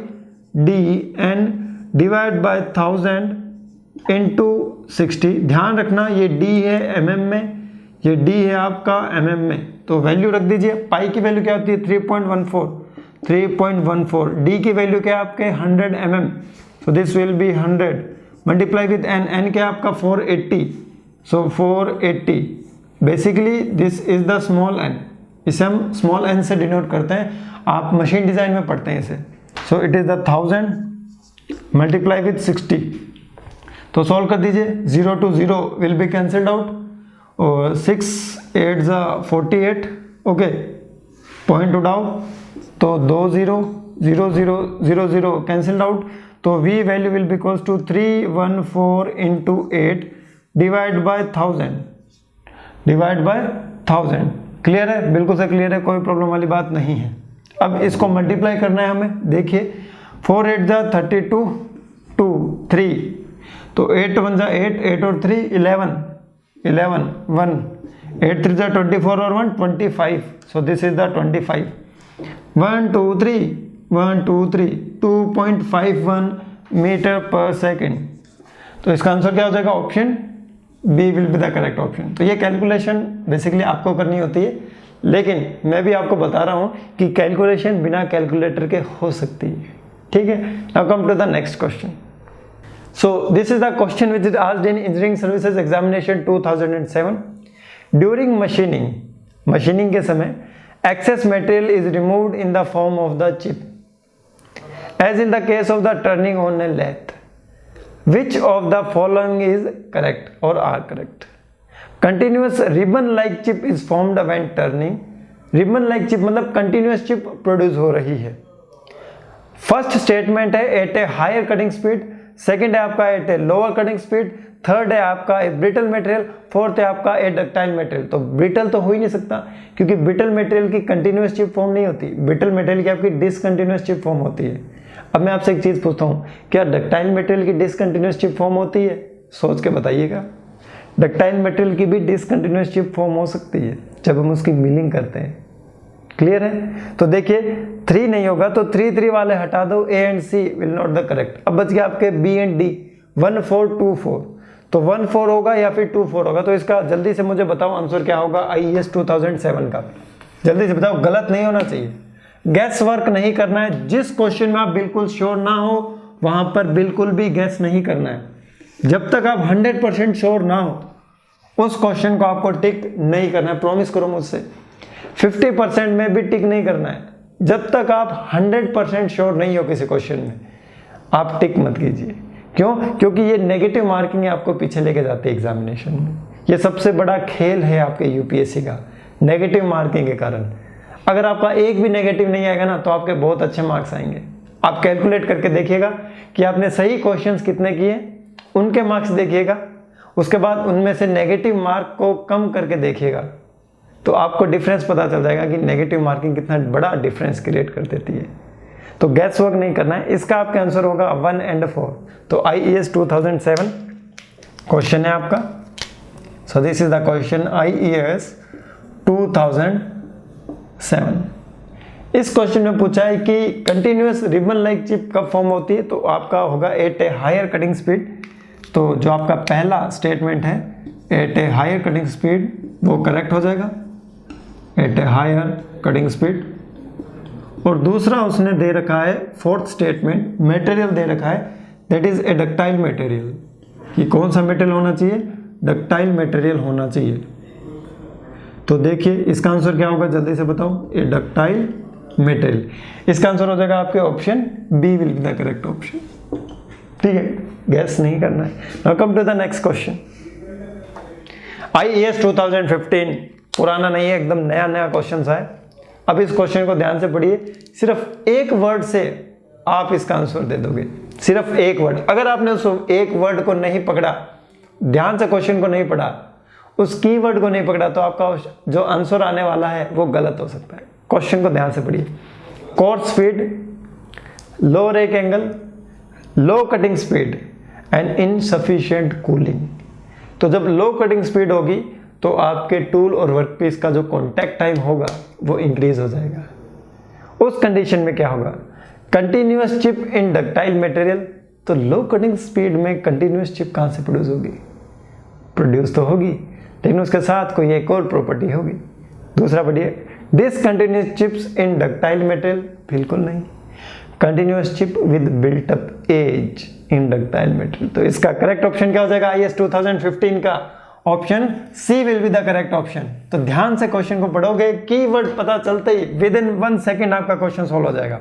DN divide by 1000 into 60। ध्यान रखना ये D है mm में, ये D है आपका mm में, तो वैल्यू रख दीजिए। पाई की वैल्यू क्या होती है? 3.14। D की वैल्यू क्या है आपके? 100 mm। So this will B 100 multiply with N क्या है आपका? 480। सो 480 basically this is the small n। इसे हम स्मॉल n से डिनोट करते हैं, आप मशीन डिजाइन में पढ़ते हैं इसे। सो it is the 1000 multiply with 60। तो सॉल्व कर दीजिए, 0 to 0 will be cancelled out और 6 8 48, ओके, पॉइंट उठाओ तो 2 0 0 0 0 0 कैंसल्ड आउट। तो V value will be equals to 314 into 8 divide by 1000। Clear है? बिल्कुल से क्लियर है, कोई प्रॉब्लम वाली बात नहीं है। अब इसको मल्टीप्लाई करना है हमें। देखिए 4 8 32 2 3, तो 8 1 8, 8 और 3 11 11 1, 8 3 24 और 1 25। So this is the 25। 1 2 3 1 2 3 2.51 metre per second. तो इसका आंसर क्या हो जाएगा? Option B will be the correct option. तो ये कैलकुलेशन बेसिकली आपको करनी होती है, लेकिन मैं भी आपको बता रहा हूँ कि कैलकुलेशन बिना कैलकुलेटर के हो सकती है, ठीक है। Now come to the next question. So this is the question which is asked in engineering services examination 2007। During machining के समय excess material is removed in the form of the chip, as in the case of the turning on a lathe. Which of the following is correct or are correct? Continuous ribbon like chip is formed when turning. ribbon like chip मतलब continuous chip produce हो रही है। First statement है at a higher cutting speed, second है आपका at a lower cutting speed, third है आपका a brittle material, fourth है आपका ए डक्टाइल मटेरियल। तो ब्रिटल तो हो ही नहीं सकता, क्योंकि ब्रिटल मटेरियल की कंटिन्यूअस चिप फॉर्म नहीं होती, ब्रिटल मटेरियल की आपकी डिसकंटिन्यूअस चिप फॉर्म होती है। अब मैं आपसे एक चीज पूछता हूँ, क्या डक्टाइल मटेरियल की डिसकंटिन्यूअस चिप फॉर्म होती है? सोच के बताइएगा। डक्टाइल मटेरियल की भी डिसकंटिन्यूअस चिप फॉर्म हो सकती है जब हम उसकी मिलिंग करते हैं। क्लियर है? तो देखिए 3 नहीं होगा, तो 3 3 वाले हटा दो, A and C will not the correct. अब बच गया आपके बी एंड डी, 1 4 2 4। तो 1 4 होगा या फिर 2 4 होगा। तो इसका जल्दी से मुझे बताओ आंसर क्या होगा IAS 2007 का। जल्दी से बताओ, गलत नहीं होना चाहिए, गैस वर्क नहीं करना है। जिस क्वेश्चन में आप बिल्कुल श्योर ना हो वहां पर बिल्कुल भी गैस नहीं करना है। जब तक आप 100% श्योर ना हो उस क्वेश्चन को आपको टिक नहीं करना है। प्रॉमिस करो मुझसे, 50% में भी टिक नहीं करना है। जब तक आप 100% श्योर नहीं हो किसी क्वेश्चन में, आप टिक मत कीजिए। क्यों? क्योंकि ये नेगेटिव मार्किंग आपको पीछे लेके जाती है एग्जामिनेशन में। ये सबसे बड़ा खेल है आपके यूपीएससी का, नेगेटिव मार्किंग के कारण। अगर आपका एक भी नेगेटिव नहीं आएगा ना, तो आपके बहुत अच्छे मार्क्स आएंगे। आप कैलकुलेट करके देखिएगा कि आपने सही क्वेश्चंस कितने किए, उनके मार्क्स देखिएगा, उसके बाद उनमें से नेगेटिव मार्क को कम करके देखिएगा, तो आपको डिफरेंस पता चल जाएगा कि नेगेटिव मार्किंग कितना बड़ा डिफरेंस क्रिएट कर देती है। तो गैस वर्क नहीं करना है, इसका आपका आंसर होगा 1 और 4। तो IES 2007 क्वेश्चन है आपका। So this is the question IES 2007। इस क्वेश्चन में पूछा है कि कंटिन्यूअस रिबन लाइक चिप कब फॉर्म होती है, तो आपका होगा at a higher cutting speed. तो जो आपका पहला स्टेटमेंट है at a higher cutting speed वो करेक्ट हो जाएगा, at a higher cutting speed. और दूसरा उसने दे रखा है फोर्थ स्टेटमेंट, मटेरियल दे रखा है that is a ductile material, कि कौन सा मटेरियल होना चाहिए, डक्टाइल मटेरियल होना चाहिए। तो देखिए इसका आंसर क्या होगा, जल्दी से बताओ, ए डक्टाइल मटेरियल। इसका आंसर हो जाएगा आपके option B will be the correct option. ठीक है, गैस नहीं करना है। Now come to the next question. IES 2015 पुराना नहीं है, एकदम नया नया क्वेश्चन है। अब इस क्वेश्चन को ध्यान से पढ़िए, सिर्फ एक वर्ड से आप इसका आंसर दे दोगे, सिर्फ एक वर्ड। अगर आपने उस एक वर्ड को नहीं पकड़ा, ध्यान से क्वेश्चन को नहीं पढ़ा, उस कीवर्ड को नहीं पकड़ा, तो आपका जो आंसर आने वाला है वो गलत हो सकता है। क्वेश्चन को ध्यान से पढ़िए। Coarse speed, low rake angle, low cutting speed and insufficient cooling. तो जब लो कटिंग स्पीड होगी तो आपके टूल और वर्कपीस का जो कॉन्टैक्ट टाइम होगा वो इंक्रीज हो जाएगा। उस कंडीशन में क्या होगा, कंटिन्यूअस चिप इन डक्टाइल मटेरियल। तो लो कटिंग स्पीड में कंटिन्यूअस चिप कहां से प्रोड्यूस होगी, प्रोड्यूस तो होगी, लेकिन उसके साथ कोई एक और प्रॉपर्टी होगी। दूसरा पढ़िए, discontinuous chips in ductile material, बिल्कुल नहीं। Continuous chip with built up edge in ductile material. तो इसका करेक्ट ऑप्शन क्या हो जाएगा, IES 2015 का option C will be the correct option. तो ध्यान से क्वेश्चन को पढ़ोगे, कीवर्ड पता चलते ही विद इन 1 सेकेंड आपका क्वेश्चन सॉल्व हो जाएगा।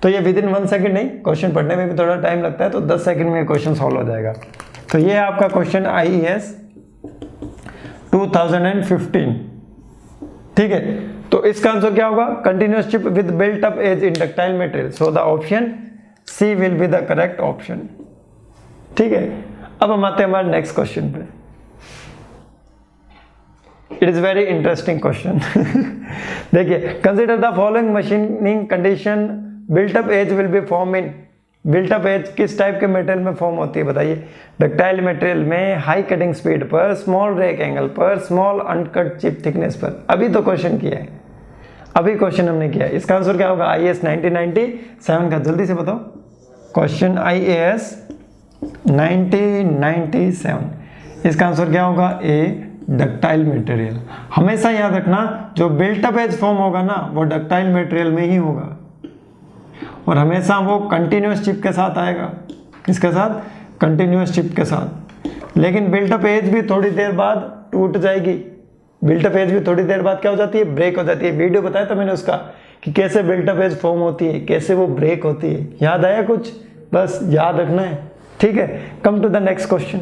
तो ये विद इन 1 सेकेंड नहीं, क्वेश्चन पढ़ने में भी थोड़ा टाइम लगता है, तो 10 सेकेंड में क्वेश्चन सॉल्व हो जाएगा। तो ये है आपका क्वेश्चन IES 2015। ठीक है, तो इसका आंसर क्या होगा, continuous chip with built up edge in ductile material. So the option C will be the correct option. ठीक है, अब हम आते हैं हमारे नेक्स्ट क्वेश्चन पे। It is very interesting question. देखिए, consider the following machining condition, built up edge will be form in. Built up edge किस टाइप के मटेरियल में फॉर्म होती है बताइए, डक्टाइल मटेरियल में, हाई कटिंग स्पीड पर, स्मॉल रेक एंगल पर, स्मॉल अनकट चिप थिकनेस पर। अभी तो क्वेश्चन किया है, अभी क्वेश्चन हमने किया है। इसका आंसर क्या होगा, IES 1997 का, जल्दी से बताओ। क्वेश्चन IES 1997, इसका आंसर क्या होगा, ए डक्टाइल मटेरियल। हमेशा याद रखना, जो बिल्ट अप एज फॉर्म होगा ना वो डक्टाइल मटेरियल में ही होगा, और हमेशा वो कंटिन्यूअस चिप के साथ आएगा। किसके साथ, कंटिन्यूअस चिप के साथ। लेकिन बिल्ट अप एज भी थोड़ी देर बाद टूट जाएगी, बिल्ट अप एज भी थोड़ी देर बाद क्या हो जाती है, ब्रेक हो जाती है। वीडियो बताया था मैंने उसका कि कैसे बिल्ट अप एज फॉर्म होती है, कैसे वो ब्रेक होती है। याद आया कुछ, बस याद रखना है। ठीक है, come to the next question.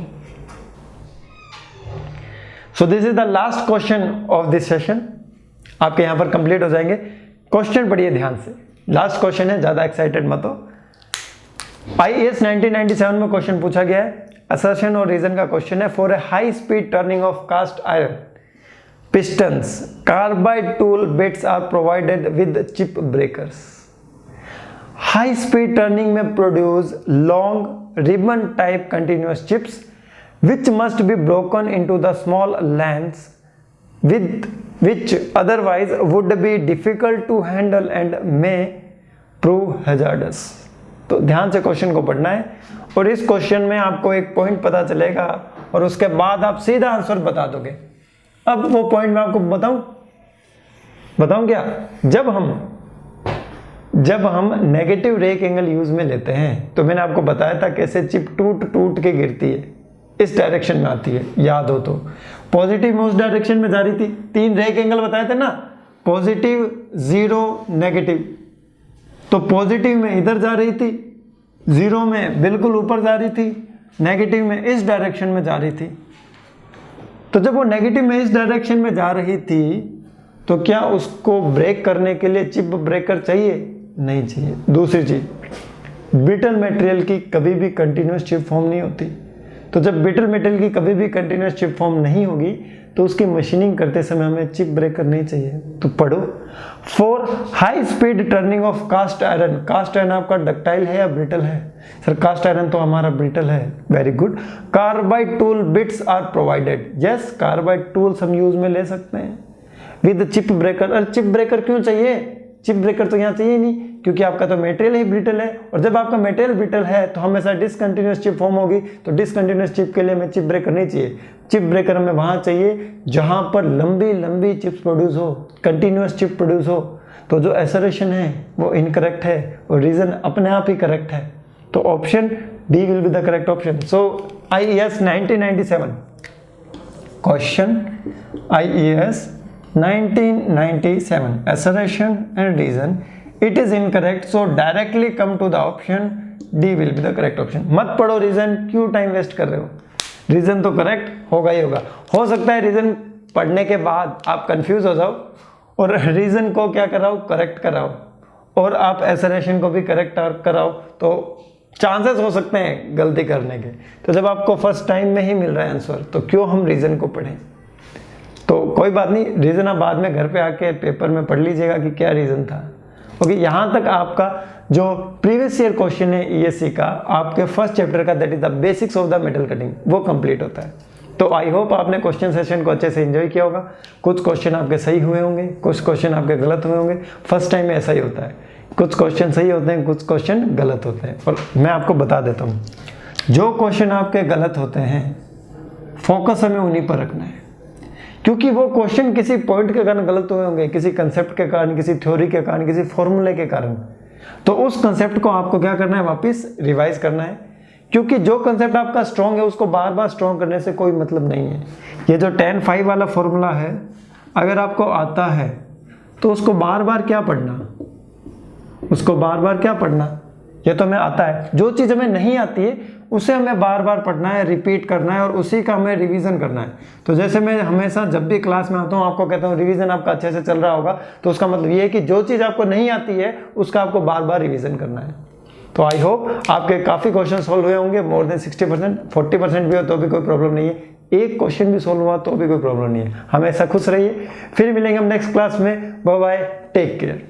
So this is the last question of this session, आपके यहां पर कंप्लीट हो जाएंगे। क्वेश्चन पढ़िए ध्यान से, लास्ट क्वेश्चन है, ज्यादा एक्साइटेड मत हो। IES 1997 में क्वेश्चन पूछा गया है, असर्शन और रीजन का क्वेश्चन है। For a high speed turning of cast iron pistons, carbide tool bits are provided with chip breakers. High speed turning में produce long ribbon type continuous chips which must be broken into the small lengths with which otherwise would be difficult to handle and may prove hazardous। तो ध्यान से question को पढ़ना है, और इस question में आपको एक पॉइंट पता चलेगा और उसके बाद आप सीधा आंसर बता दोगे। अब वो पॉइंट मैं आपको बताऊं क्या, जब हम नेगेटिव रेक एंगल यूज में लेते हैं तो मैंने आपको बताया था कैसे चिप टूट टूट के गिरती है, इस डायरेक्शन में आती है, याद हो तो। पॉजिटिव में उस डायरेक्शन में जा रही थी, 3 रेक एंगल बताए थे ना, पॉजिटिव, 0, नेगेटिव। तो पॉजिटिव में इधर जा रही थी, 0 में बिल्कुल ऊपर जा रही थी, नेगेटिव में इस डायरेक्शन में जा रही थी। तो जब वो नेगेटिव में इस डायरेक्शन में जा रही थी तो क्या उसको ब्रेक करने के लिए चिप ब्रेकर चाहिए, नहीं चाहिए। दूसरी चीज, ब्रिटल मटेरियल की कभी भी कंटिन्यूअस चिप फॉर्म नहीं होती। तो जब ब्रिटल मेटल की कभी भी कंटिन्यूस चिप फॉर्म नहीं होगी तो उसकी मशीनिंग करते समय हमें चिप ब्रेकर नहीं चाहिए। तो पढ़ो। 4 high speed turning of cast iron. Cast iron आपका डक्टाइल है या ब्रिटल है? सर कास्ट आयरन तो हमारा ब्रिटल है। Very good. Carbide tool bits are provided. Yes, carbide tools हम यूज में ले सकते हैं विद चिप ब्रेकर। अरे चिप ब्रेकर क्यों चाहिए? चिप ब्रेकर तो यहाँ चाहिए नहीं, क्योंकि आपका तो मटेरियल ही ब्रिटल है, और जब आपका मटेरियल ब्रिटल है तो हमेशा डिसकंटिन्यूअस चिप फॉर्म होगी, तो डिसकंटिन्यूअस चिप के लिए हमें चिप ब्रेकर नहीं चाहिए। चिप ब्रेकर हमें वहां चाहिए जहां पर लंबी लंबी चिप्स प्रोड्यूस हो, कंटिन्यूअस चिप प्रोड्यूस हो। तो जो एसरेशन है वो इनकरेक्ट है और रीजन अपने आप ही करेक्ट है। तो option D will be the correct option. So IES 1997 question, IES 1997 assertion and reason, it is incorrect, so directly come to the option D will be the correct option। मत पढ़ो reason, क्यों time waste कर रहे हो? Reason तो correct होगा ही होगा। हो सकता है रीजन पढ़ने के बाद आप कंफ्यूज हो जाओ और रीजन को क्या कराओ, करेक्ट कराओ, और आप एसरेशन को भी करेक्ट कराओ, तो चांसेस हो सकते हैं गलती करने के। तो जब आपको फर्स्ट टाइम में ही मिल रहा है आंसर, तो क्यों हम रीजन को पढ़ें? तो कोई बात नहीं, रीज़न आप बाद में घर पे आके पेपर में पढ़ लीजिएगा कि क्या रीज़न था। ओके, यहाँ तक आपका जो प्रीवियस ईयर क्वेश्चन है ESC का, आपके फर्स्ट चैप्टर का, that is the basics of the metal cutting, वो कंप्लीट होता है। तो आई होप आपने क्वेश्चन सेशन को अच्छे से एंजॉय किया होगा। कुछ क्वेश्चन आपके सही हुए होंगे, कुछ क्वेश्चन आपके गलत हुए होंगे। फर्स्ट टाइम में ऐसा ही होता है, कुछ क्वेश्चन सही होते हैं, कुछ क्वेश्चन गलत होते हैं। और मैं आपको बता देता हूँ, जो क्वेश्चन आपके गलत होते हैं फोकस हमें उन्हीं पर रखना है, क्योंकि वो क्वेश्चन किसी पॉइंट के कारण गलत हुए होंगे, किसी कंसेप्ट के कारण, किसी थ्योरी के कारण, किसी फॉर्मूले के कारण। तो उस कंसेप्ट को आपको क्या करना है, वापस रिवाइज करना है, क्योंकि जो कंसेप्ट आपका स्ट्रॉन्ग है उसको बार बार स्ट्रॉन्ग करने से कोई मतलब नहीं है। ये जो 10-5 वाला फॉर्मूला है, अगर आपको आता है तो उसको बार बार क्या पढ़ना, उसको बार बार क्या पढ़ना, ये तो हमें आता है। जो चीज़ हमें नहीं आती है उसे हमें बार बार पढ़ना है, रिपीट करना है, और उसी का हमें रिवीजन करना है। तो जैसे मैं हमेशा जब भी क्लास में आता हूँ आपको कहता हूँ रिवीजन आपका अच्छे से चल रहा होगा, तो उसका मतलब ये है कि जो चीज़ आपको नहीं आती है उसका आपको बार बार रिवीजन करना है। तो आई होप आपके काफ़ी क्वेश्चन सॉल्व हुए होंगे, मोर देन 60%, 40% भी हो तो भी कोई प्रॉब्लम नहीं है, एक क्वेश्चन भी सॉल्व हुआ तो भी कोई प्रॉब्लम नहीं है। हमेशा खुश रहिए, फिर मिलेंगे हम नेक्स्ट क्लास में। Bye bye, take care.